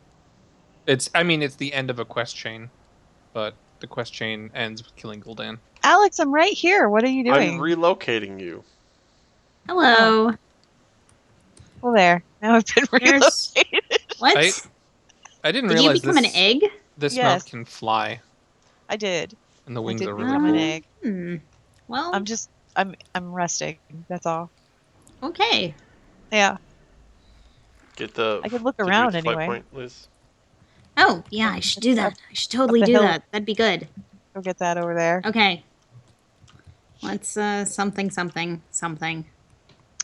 It's the end of a quest chain, but the quest chain ends with killing Gul'dan. Alex, I'm right here. What are you doing? I'm relocating you. Hello. Well, there. Now I've been There's- relocated. What? I didn't Did you realize become an egg? this Yes. mount can fly, I did. and the I wings did are really become cool. an egg. Well, I'm resting. That's all. okay. Yeah. Get the. I could look did you around get the flight anyway. point, Liz? Oh, yeah, I should do that. I should totally the do hill. that. That'd be good. Go get that over there. Okay. Let's, something.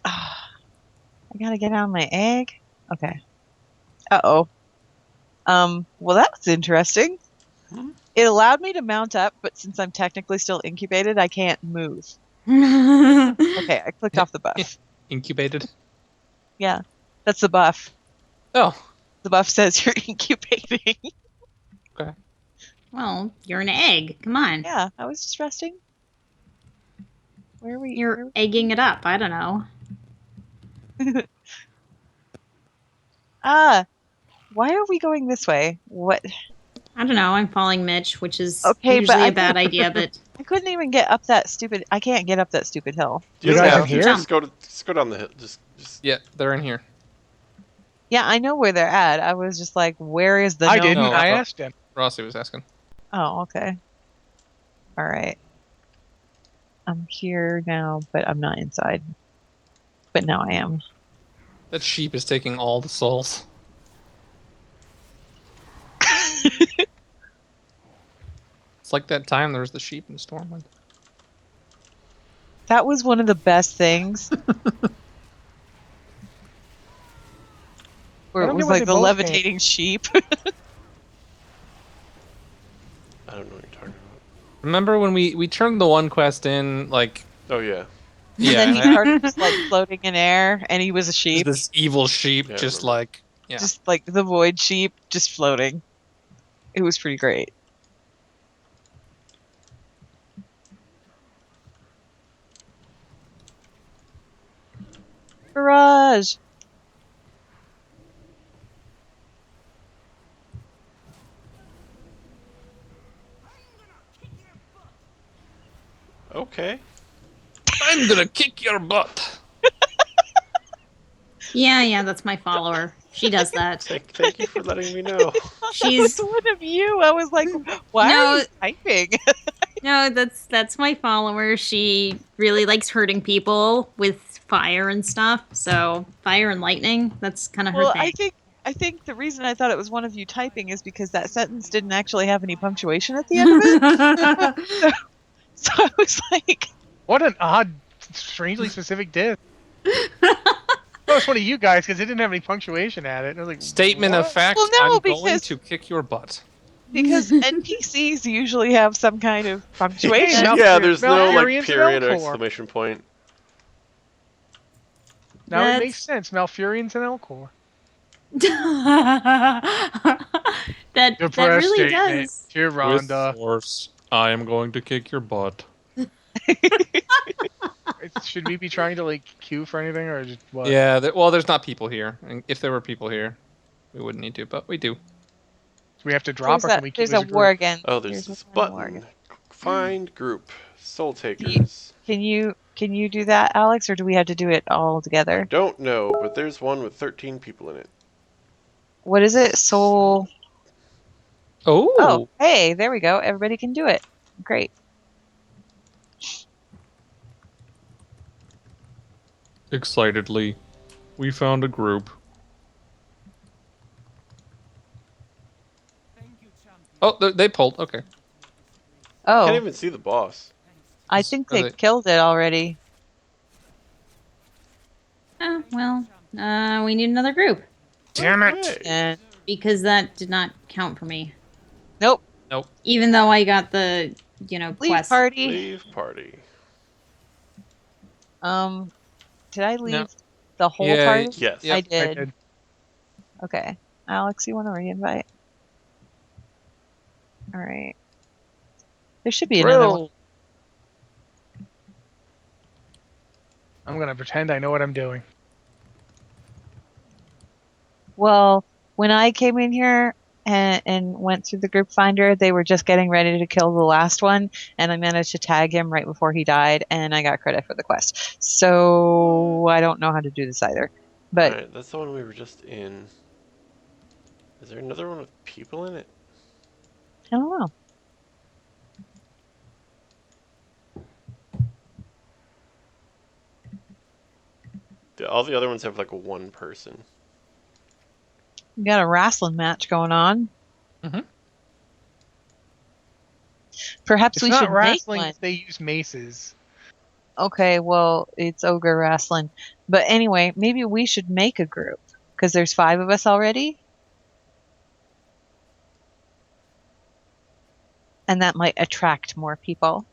I gotta get on my egg. Okay. Uh-oh. Well, that was interesting. Hmm? It allowed me to mount up, but since I'm technically still incubated, I can't move. Okay. Okay, I clicked off the buff. Incubated. Yeah, that's the buff. Oh, The buff says you're incubating. Well, you're an egg. Come on. Yeah, I was just resting. Where are we? You're egging it up. I don't know. Why are we going this way? What? I don't know. I'm following Mitch, which is Okay, but usually I a bad idea, but I couldn't even get up that stupid. I can't get up that stupid hill. You don't guys have in to. here? Just go down the hill. Just. yeah, they're in here. Yeah, I know where they're at. I was just like, where is the? I no- didn't. No, I no. asked him. Rossi was asking. Oh, okay. All right. I'm here now, but I'm not inside. But now I am. That sheep is taking all the souls. It's like that time there was the sheep in Stormwind. That was one of the best things. Where I it don't get was what like they the both levitating sheep. I don't know what you're talking about. Remember when we turned the one quest in, like, Oh yeah, And then yeah, he started just like floating in air and he was a sheep. this evil sheep, Yeah, I just remember. like, yeah. Just like the void sheep, just floating. It was pretty great. Barrage! Okay. I'm gonna kick your butt. Yeah, that's my follower. She does that. Thank you for letting me know. That was She's one of you. I was like, why are no, you typing? no, that's my follower. She really likes hurting people with fire and stuff. So fire and lightning, that's kind of her Well, thing. I think the reason I thought it was one of you typing is because that sentence didn't actually have any punctuation at the end of it. So, so I was like, What an odd, strangely specific diss. Well, it's one of you guys because it didn't have any punctuation at it. And I was like, Statement of what? well, fact, no, I'm going to kick your butt. because NPCs usually have some kind of Hey, punctuation. Yeah, there's no like Malfurions and period or Elcor. exclamation point. Now it That's makes sense. Malfurions and Elcor. that Depressed really statement. does. Dear With Rhonda. force, I am going to kick your butt. Should we be trying to like queue for anything or just what? Yeah, well, there's not people here. And if there were people here, we wouldn't need to, but we do. Do we have to drop or can we queue There's as a a war group? again. Oh, there's this button. Find group. Soul takers. Can you do that, Alex, or do we have to do it all I together? don't know, but there's one with 13 people in it. What is it? Soul. Oh, Oh, hey, there we go. Everybody can do it. Great. excitedly, we found a group. Oh, they pulled. Okay. Can't Oh, even see the boss. I think Are they killed it already. Oh, well, we need another group Damn it! Okay. And because that did not count for me. nope. Nope. Even though I got the, Leave quest. party. Leave party. Did I No. leave the whole Yeah, party? Yes. Yep. I I did. did. Okay. Alex, you want to reinvite? All right. There should be another one. Drill. I'm gonna pretend I know what I'm doing. Well, when I came in here and went through the group finder, they were just getting ready to kill the last one, and I managed to tag him right before he died, and I got credit for the quest. So I don't know how to do this either. But Alright, that's the one we were just in. Is there another one with people in it? I don't know. All the other ones have like one person. We got a wrestling match going on. Mhm. Perhaps It's we not should make wrestling one. if they use maces. Okay, well, it's ogre wrestling. But anyway, maybe we should make a group because there's 5 of us already. And that might attract more people.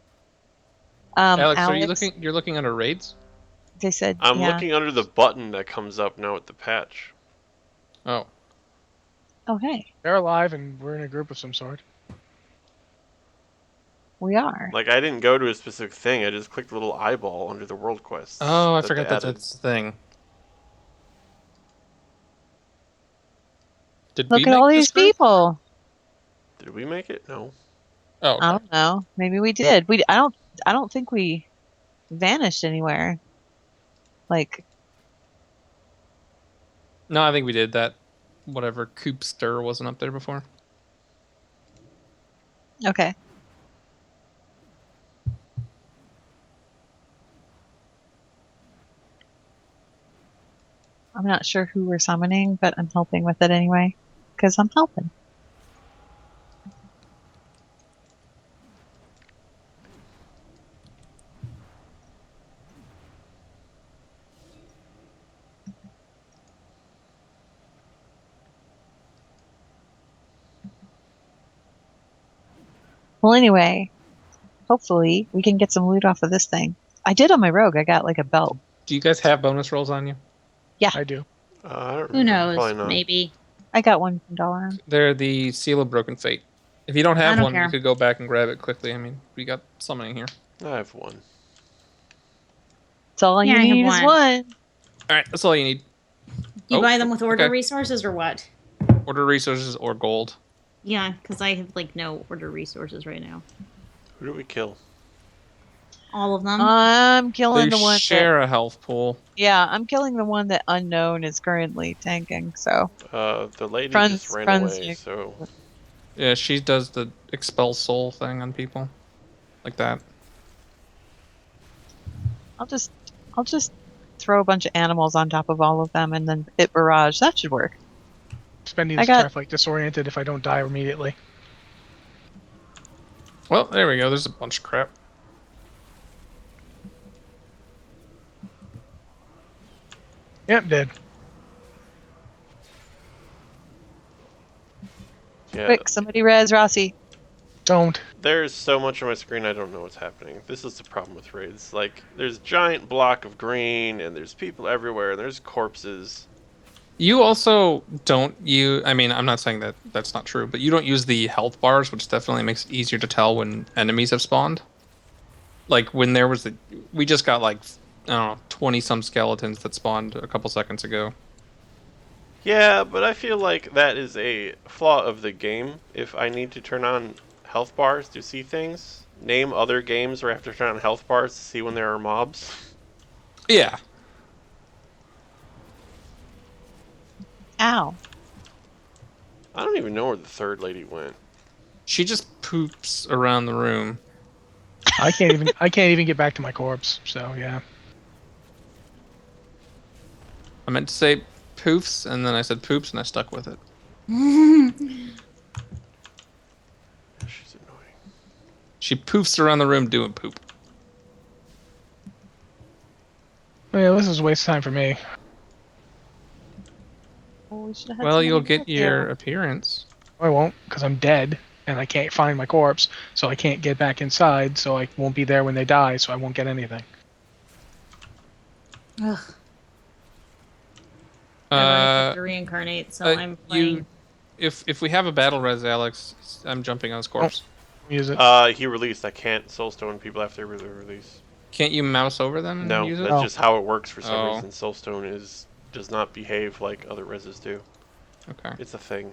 Alex, are you Alex, looking? You're looking under raids. they said, I'm yeah. looking under the button that comes up now with the patch. Oh, Oh, hey, They're alive and we're in a group of some sort. we are. Like, I didn't go to a specific thing, I just clicked the little eyeball under the world quests. oh, I that forgot they that added. that's the thing. Did we Look at make all this these group? people. Did we make it? No. Oh, I okay. don't know. Maybe we did. I don't think we vanished anywhere. Like, No, I think we did that. Whatever Coopster wasn't up there before. okay. I'm not sure who we're summoning, but I'm helping with it anyway. Because I'm helping. Well, anyway, hopefully we can get some loot off of this thing. I did on my rogue. I got like a belt. Do you guys have bonus rolls on you? I do. I don't Who remember. knows? Probably not. Maybe. I got one from Dalaran. They're the Seal of Broken Fate. If you don't I have don't one, you care. could go back and grab it quickly. I mean, we got summoning here. I have one. That's all Yeah, you I have need is one. one. All right, that's all you need. You Oh, buy them with order okay. resources or what? Order resources or gold. Yeah, because I have like no order resources right now. Who did we kill? All of them. I'm killing They the one that. share a health pool. Yeah, I'm killing the one that unknown is currently tanking. So The lady Franz- just ran Franz- away, so... Yeah, she does the expel soul thing on people, like that. I'll just throw a bunch of animals on top of all of them and then hit barrage. That should work. Spending I this got- traffic disoriented if I don't die immediately. Well, there we go. There's a bunch of crap. Yep, dead. Yeah, Quick, somebody res Rossi. Don't. there's so much on my screen I don't know what's happening. This is the problem with raids. Like, there's a giant block of green, and there's people everywhere, and there's corpses. You also don't use. I mean, I'm not saying that that's not true, but you don't use the health bars, which definitely makes it easier to tell when enemies have spawned. Like when there was we just got like I don't know 20 some skeletons that spawned a couple seconds ago. Yeah, but I feel like that is a flaw of the game. If I need to turn on health bars to see things, name other games where I have to turn on health bars to see when there are mobs. Yeah. Ow. I don't even know where the third lady went. She just poops around the room. I can't even get back to my corpse. So yeah. I meant to say poofs, and then I said poops, and I stuck with it. She's annoying. She poofs around the room doing poop. Well, yeah, this is a waste of time for me. Well, we should have had Well, you'll somebody get with your you. appearance. I won't, because I'm dead, and I can't find my corpse, so I can't get back inside, so I won't be there when they die, so I won't get anything. Ugh. Never have to Uh, reincarnate, so uh, I'm playing. you, if we have a battle res, Alex, I'm jumping on his corpse. Use it. He released. I can't soulstone people after they release. Can't you mouse over them and No, use it? that's Oh. just how it works for some Oh. reason. Soulstone does not behave like other reses do. Okay. It's a thing.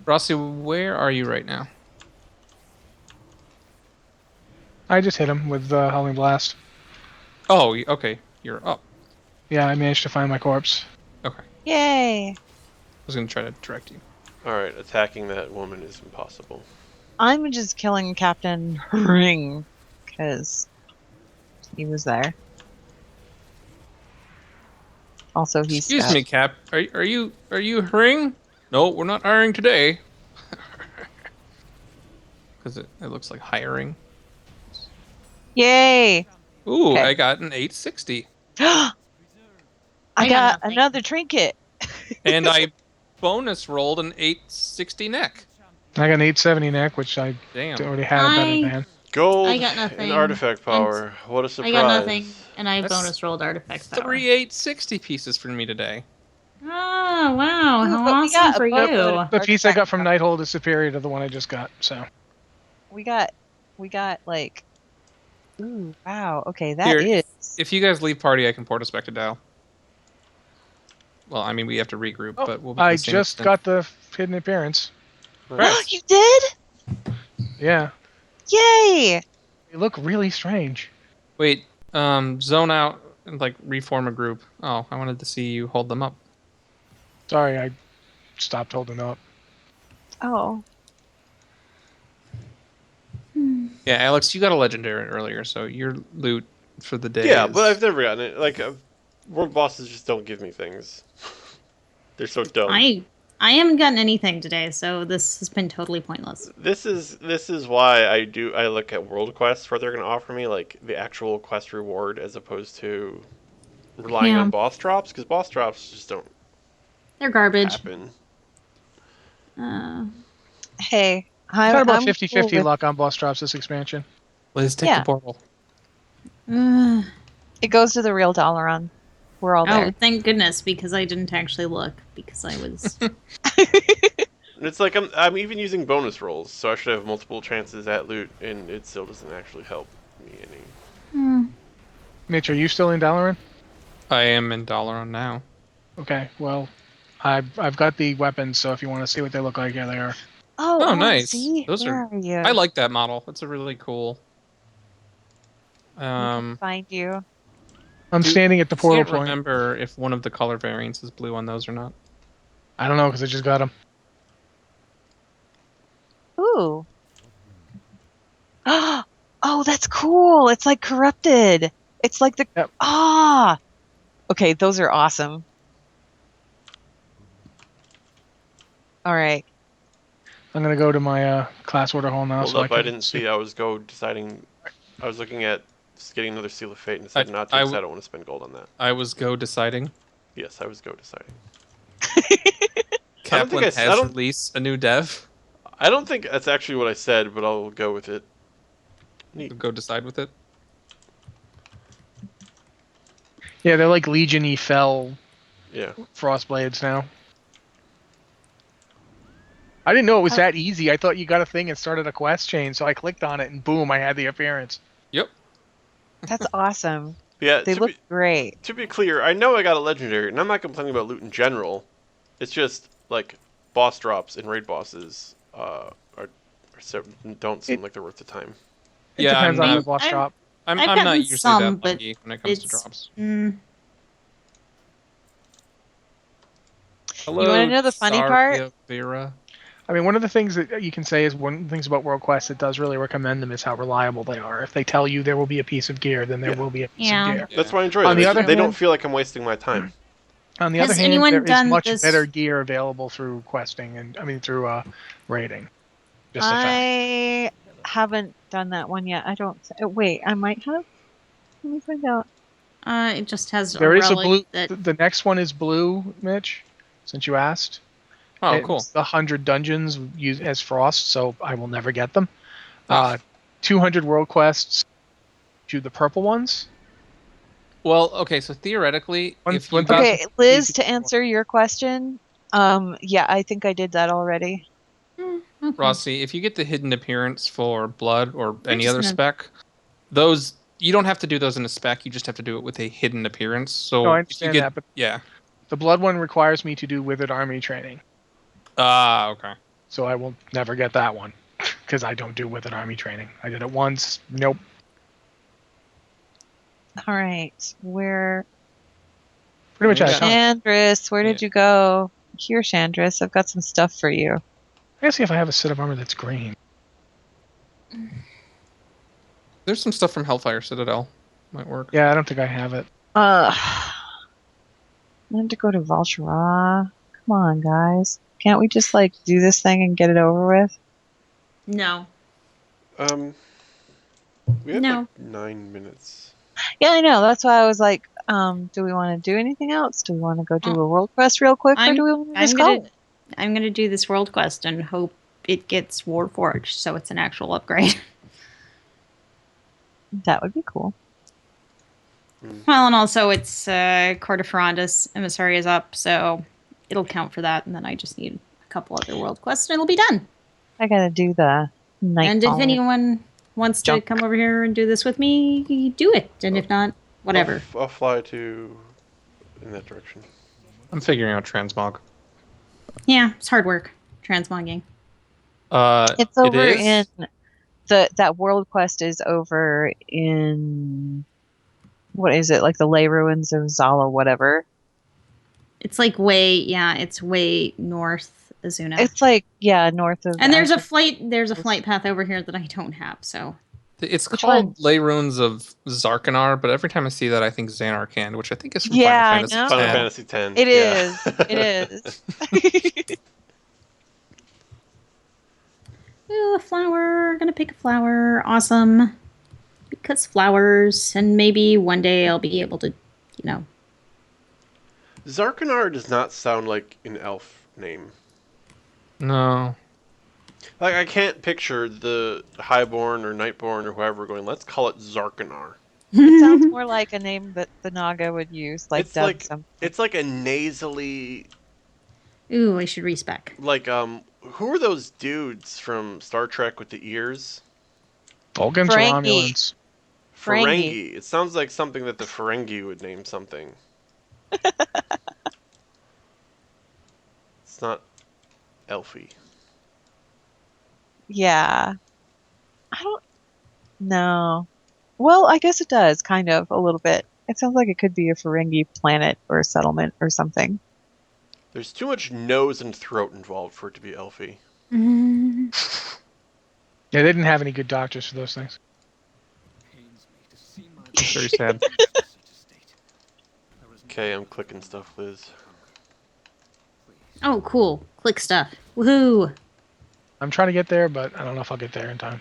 Rossi, where are you right now? I just hit him with Howling Blast. Oh, okay. You're up. Yeah, I managed to find my corpse. Okay. Yay! I was gonna try to direct you. Alright, attacking that woman is impossible. I'm just killing Captain Ring because he was there. Also, he's Excuse got- me, Cap. Are you hiring? No, we're not hiring today. Because it looks like hiring. Yay! Ooh, Okay. I got an 860, I got got nothing. another trinket. and I bonus rolled an 860 neck. I got an 870 neck, which I Damn. already had a better than. Gold I got nothing, and artifact and power. What a I surprise. got nothing, and I That's bonus rolled artifact power. 3 860 pieces for me today. Oh wow! Ooh, How but we awesome got a for boatload. you! The piece I got from Nighthold is superior to the one I just got, so. We got like, ooh, wow. Okay, that Here, is. If you guys leave party, I can port us back to Dow. Well, I mean, we have to regroup, but we'll be I in the same just extent. got the hidden appearance. Nice. You did? Yeah. Yay! They look really strange. Wait, zone out and like reform a group. Oh, I wanted to see you hold them up. Sorry, I stopped holding up. Oh, Yeah, Alex, you got a legendary earlier, so your loot for the day. Yeah, is... but I've never gotten it. Like, world bosses just don't give me things. They're so dumb. I haven't gotten anything today, so this has been totally pointless. This is why I look at world quests where they're going to offer me like the actual quest reward as opposed to relying Yeah. on boss drops, because boss drops just don't They're garbage. happen. Hey, Got about I'm 50-50 cool with, luck on boss drops this expansion. Liz, take Yeah. the portal. Uh, it goes to the real Dalaran. We're all oh, there. thank goodness, because I didn't actually look because I was. It's like I'm even using bonus rolls, so I should have multiple chances at loot, and it still doesn't actually help me any. Hmm. Mitch, are you still in Dalaran? I am in Dalaran now. Okay, well, I've got the weapons, so if you want to see what they look like, here they are. Oh, nice. see? Those Where are. are you? I like that model. It's a really cool. I can find you. I'm standing at the portal Can't point. remember if one of the color variants is blue on those or not. I don't know because I just got them. Ooh. Oh, that's cool. It's like corrupted. It's like the Yep. Okay, those are awesome. All right. I'm gonna go to my class order hall now. Hold so up, I I can didn't see. I was deciding. I was looking at just getting another Seal of Fate and decided not to because I don't want to spend gold on that. I was go deciding. Yes, I was go deciding. Kaplan I has don't. released a new dev. I don't think that's actually what I said, but I'll go with it. Neat. Go decide with it. Yeah, they're like Legion-y fell Yeah. Frostblades now. I didn't know it was that easy. I thought you got a thing and started a quest chain, so I clicked on it and boom, I had the appearance. Yep. That's awesome. Yeah. They look great. To be clear, I know I got a legendary, and I'm not complaining about loot in general. It's just like boss drops and raid bosses don't seem like they're worth the time. It Yeah, depends I'm on not. the boss drop. I'm I've not gotten usually some, that but lucky when it comes to it's. drops. Hello, You want to know the funny part? Saria Vera. I mean, one of the things that you can say is one of the things about World Quest that does really recommend them is how reliable they are. If they tell you there will be a piece of gear, then there will be a piece of gear. That's why I enjoy On them. the other They don't hand, feel like I'm wasting my time. on the Has other hand, anyone there is done much this- better gear available through questing and through raiding. Just a fact. I haven't done that one yet. I don't. Wait, I might have. Let me find out. It just has There a is a relic blue. that. The next one is blue, Mitch. Since you asked. Oh, It's cool. 100 dungeons use as frost, so I will never get them. Ah. 200 world quests. Do the purple ones. Well, okay, so theoretically, if you 1,000 got Okay, Liz, to answer your question, yeah, I think I did that already. Okay. Rossi, if you get the hidden appearance for blood or any just other gonna- spec, those you don't have to do those in a spec. You just have to do it with a hidden appearance. So No, I if you understand get, that, but yeah. the blood one requires me to do withered army training, Ah, okay. so I will never get that one because I don't do withered army training. I did it once. Nope. All right, where? Pretty much out Yeah. of time. Chandris, where did Yeah. you go? Here, Chandris, I've got some stuff for you. I gotta see if I have a set of armor that's green. There's some stuff from Hellfire Citadel. Might work. Yeah, I don't think I have it. I have to go to Valshara. Come on, guys. Can't we just like do this thing and get it over with? No. We have No. like 9 minutes. Yeah, I know. That's why I was like, do we want to do anything else? Do we want to go do a world quest real quick, or do we want to just go? I'm gonna do this world quest and hope it gets Warforged, so it's an actual upgrade. That would be cool. Well, and also it's Court of Ferranda's Emissary is up, so it'll count for that, and then I just need a couple other world quests, and it'll be done. I gotta do the night. And if anyone wants to come over here and do this with me, do it. And if not, whatever. I'll fly in that direction. I'm figuring out transmog. Yeah, it's hard work. Transmogging. It's over it is? in that world quest is over in what is it, like the ley ruins of Zala, whatever. It's like it's way north Azuna. It's like north of. And there's a flight path over here that I don't have, so. It's Which called one? Ley Ruins of Zarkanar, but every time I see that, I think Xanarkand, which I think is from Yeah, I Final Fantasy know. Final X. Fantasy X. It yeah. is. It is. Ooh, a flower. Gonna pick a flower. Awesome. Because flowers, and maybe one day I'll be able to, Zarkanar does not sound like an elf name. No. Like, I can't picture the Highborn or Nightborn or whoever going, let's call it Zarkanar. It sounds more like a name that the Naga would use, like It's Dub like something. it's like a nasally Ooh, I should respec. like who are those dudes from Star Trek with the ears? Vulcans or Ferengi. Romulans? Ferengi. Ferengi. It sounds like something that the Ferengi would name something. It's not elfy. Yeah. I don't know. Well, I guess it does, kind of, a little bit. It sounds like it could be a Ferengi planet or a settlement or something. There's too much nose and throat involved for it to be elfy. Mm. Yeah, they didn't have any good doctors for those things. Very sad. Okay, I'm clicking stuff, Liz. Oh, cool. Click stuff. Woohoo! I'm trying to get there, but I don't know if I'll get there in time.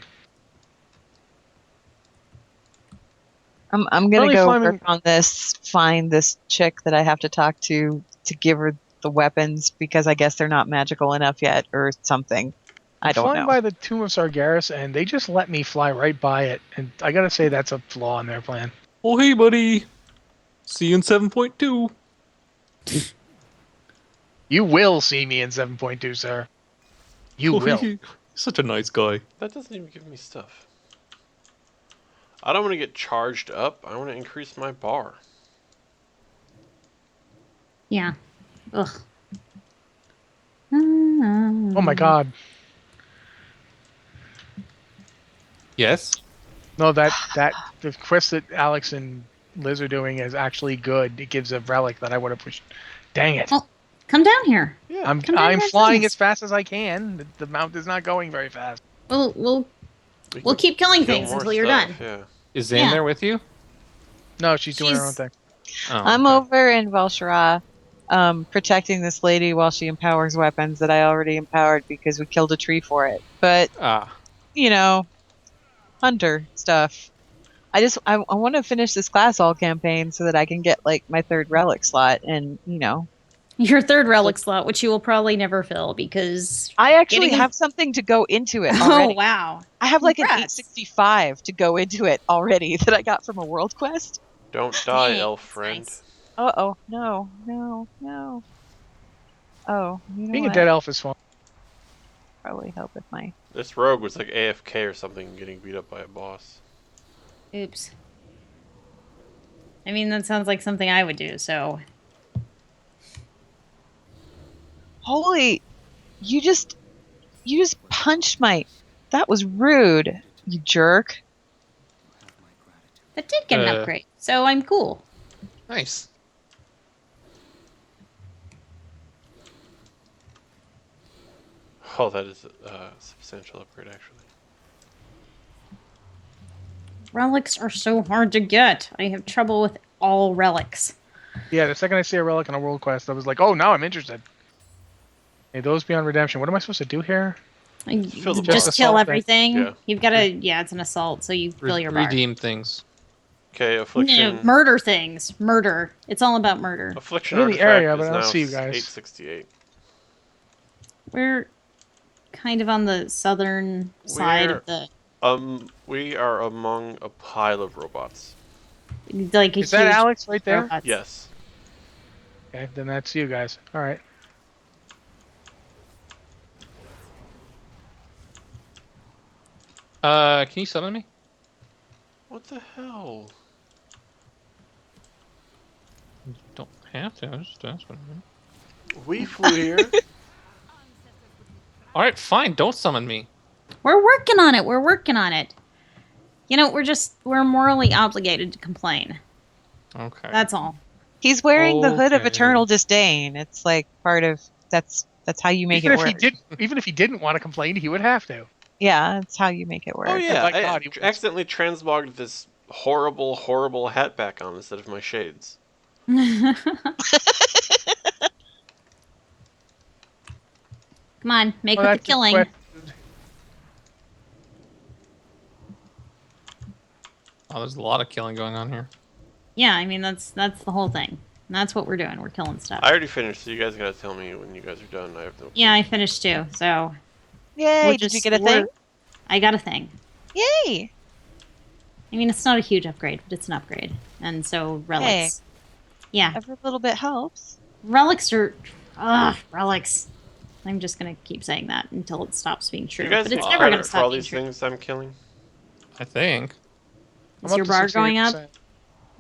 I'm gonna Currently go climbing- work on this, find this chick that I have to talk to give her the weapons, because I guess they're not magical enough yet or something. I I'm don't flying know. by the Tomb of Sargeras, and they just let me fly right by it. And I gotta say, that's a flaw in their plan. Oh, hey, buddy. See you in 7.2. You will see me in 7.2, sir. You Oh, will. You're such a nice guy. That doesn't even give me stuff. I don't want to get charged up. I want to increase my bar. Yeah. Ugh. Oh my god. Yes. No, the quest that Alex and Liz are doing is actually good. It gives a relic that I would have pushed. Dang it. Oh, come down here. Yeah. I'm come down here and flying find as fast as I can. The mount is not going very fast. We'll We we'll can keep killing kill things more until you're stuff, done. Yeah. Is Zan Yeah. there with you? No, she's doing her own thing. Oh, I'm okay. over in Valshara, protecting this lady while she empowers weapons that I already empowered because we killed a tree for it. But, Ah. you know, hunter stuff. I want to finish this class all campaign so that I can get like my third relic slot, and Your third relic slot, which you will probably never fill because. I actually Getting- have something to go into it Oh already. wow! I have like an Congrats. 865 to go into it already that I got from a world quest. Don't die, Dang, elf that's friend. nice. Oh no. Oh, you know Being what? a dead elf is fun. Probably help with my. This rogue was like AFK or something, getting beat up by a boss. Oops. I mean, that sounds like something I would do. So. Holy, you just punched my. That was rude, you jerk. That did get an upgrade, so I'm cool. Nice. Oh, that is a substantial upgrade, actually. Relics are so hard to get. I have trouble with all relics. Yeah, the second I see a relic on a world quest, I was like, oh, now I'm interested. Hey, those beyond redemption. What am I supposed to do here? Fill the Just bar. kill Assault everything. Yeah. You've got to. Yeah, it's an assault, so you fill your bar. Redeem things. Okay, No, affliction. murder things. Murder. It's all about murder. Affliction I'm in the artifact area, is but I don't now see you guys. 868. We're kind of on the southern side of the. We are among a pile of robots. Like a Is that huge Alex right there? robots. Yes. Okay, then that's you guys. All right. Can you summon me? What the hell? You don't have to. I was just asking. We flew here. All right, fine. Don't summon me. We're working on it. We're working on it. You know, we're morally obligated to complain. Okay. That's all. He's wearing the hood of Okay. eternal disdain. It's like part of that's how you make Even it if work. even if he didn't want to complain, he would have to. Yeah, that's how you make it work. Oh yeah, Like I God, he was- accidentally translogged this horrible, horrible hat back on instead of my shades. Come on, make Well, with the that's killing. quest. Oh, there's a lot of killing going on here. Yeah, I mean that's the whole thing. That's what we're doing. We're killing stuff. I already finished, so you guys gotta tell me when you guys are done. I have no. Yeah, I finished too. So Yay! Did you get a thing? I got a thing. Yay! I mean, it's not a huge upgrade, but it's an upgrade. And so relics. Yeah. Every little bit helps. Relics are... Ugh, relics. I'm just going to keep saying that until it stops being Do true. you guys But get it's never going credit to for all stop being these true. things I'm killing? I think. Is your to bar going up?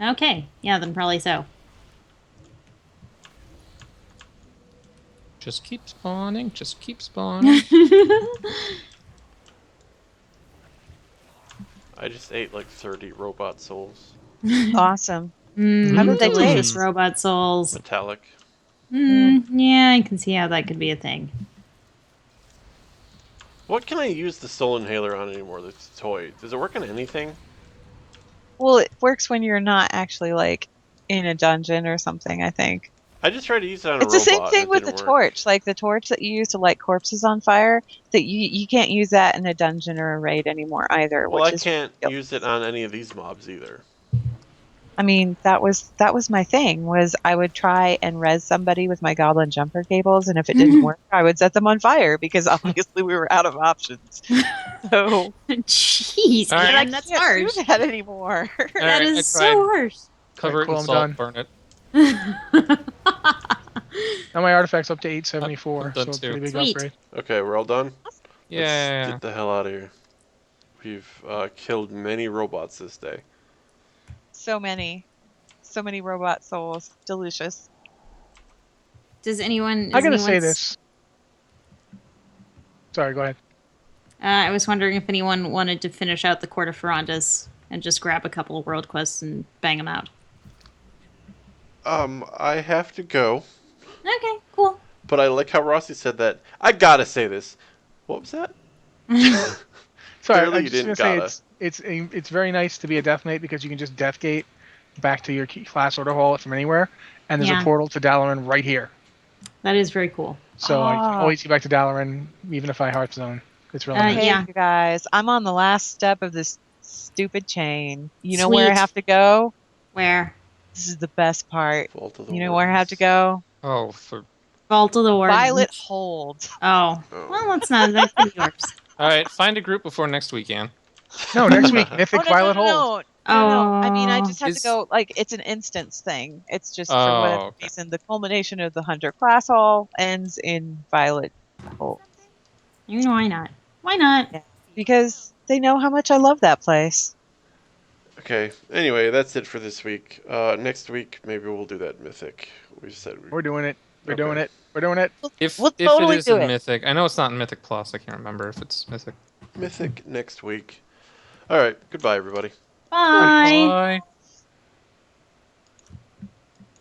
68%. Okay. Yeah, then probably so. Just keep spawning. Just keep spawning. I just ate like 30 robot souls. Awesome. How did they delicious taste? robot souls. Metallic. Yeah, I can see how that could be a thing. What can I use the soul inhaler on anymore? This toy. Does it work on anything? Well, it works when you're not actually like in a dungeon or something, I think. I just tried to use it on a It's the same robot. thing It with the didn't work. torch. Like the torch that you use to light corpses on fire, that you can't use that in a dungeon or a raid anymore either, Well, which I is can't ridiculous. use it on any of these mobs either. I mean, that was my thing, was I would try and res somebody with my goblin jumper cables, and if it didn't work, I would set them on fire because obviously we were out of options. So Jeez, All right. man, I that's can't harsh. do that anymore. All That right, I is tried. so harsh. Cover Cool, it I'm in salt, done. burn it. Now my artifact's up to 874, I'm done so a too. pretty big Sweet. upgrade. Okay, we're all done? Let's Yeah. get the hell out of here. We've killed many robots this day. So many robot souls. Delicious. Does anyone? I is gotta say anyone's- this. Sorry, go ahead. I was wondering if anyone wanted to finish out the Court of Ferrandas and just grab a couple of world quests and bang them out. I have to go, Okay, cool. but I like how Rossi said that. I gotta say this. What was that? Sorry, Clearly I you was just didn't gonna say it's very nice to be a Death Knight because you can just Death Gate back to your class order hall from anywhere, and there's Yeah. a portal to Dalaran right here. That is very cool. So I can Ah. always get back to Dalaran even if I Heart Zone. It's really nice. Hey, Yeah. you guys, I'm on the last step of this stupid chain. You know where I Sweet. have to go? Where? This is the best part. Vault of the You know where I have to Worms. go? Oh, for Vault of the Wardens. Violet Hold. Oh. Well, that's not. That could be yours. all right. Find a group before next weekend. No, next week Mythic Violet Hold. No. I mean, I just have to Is- go. Like, it's an instance thing. It's just for Oh, whatever okay. reason, the culmination of the Hunter class hall ends in Violet Hold You know, why not? Why not? because they know how much I love that place. Okay, anyway, that's it for this week. Next week, maybe we'll do that mythic. We said We're doing it. We're Okay. doing it. We're doing it. If We'll if totally it is do in it. Mythic, I know it's not in Mythic Plus. I can't remember if it's Mythic. mythic next week. All right, goodbye, everybody. Bye. Bye.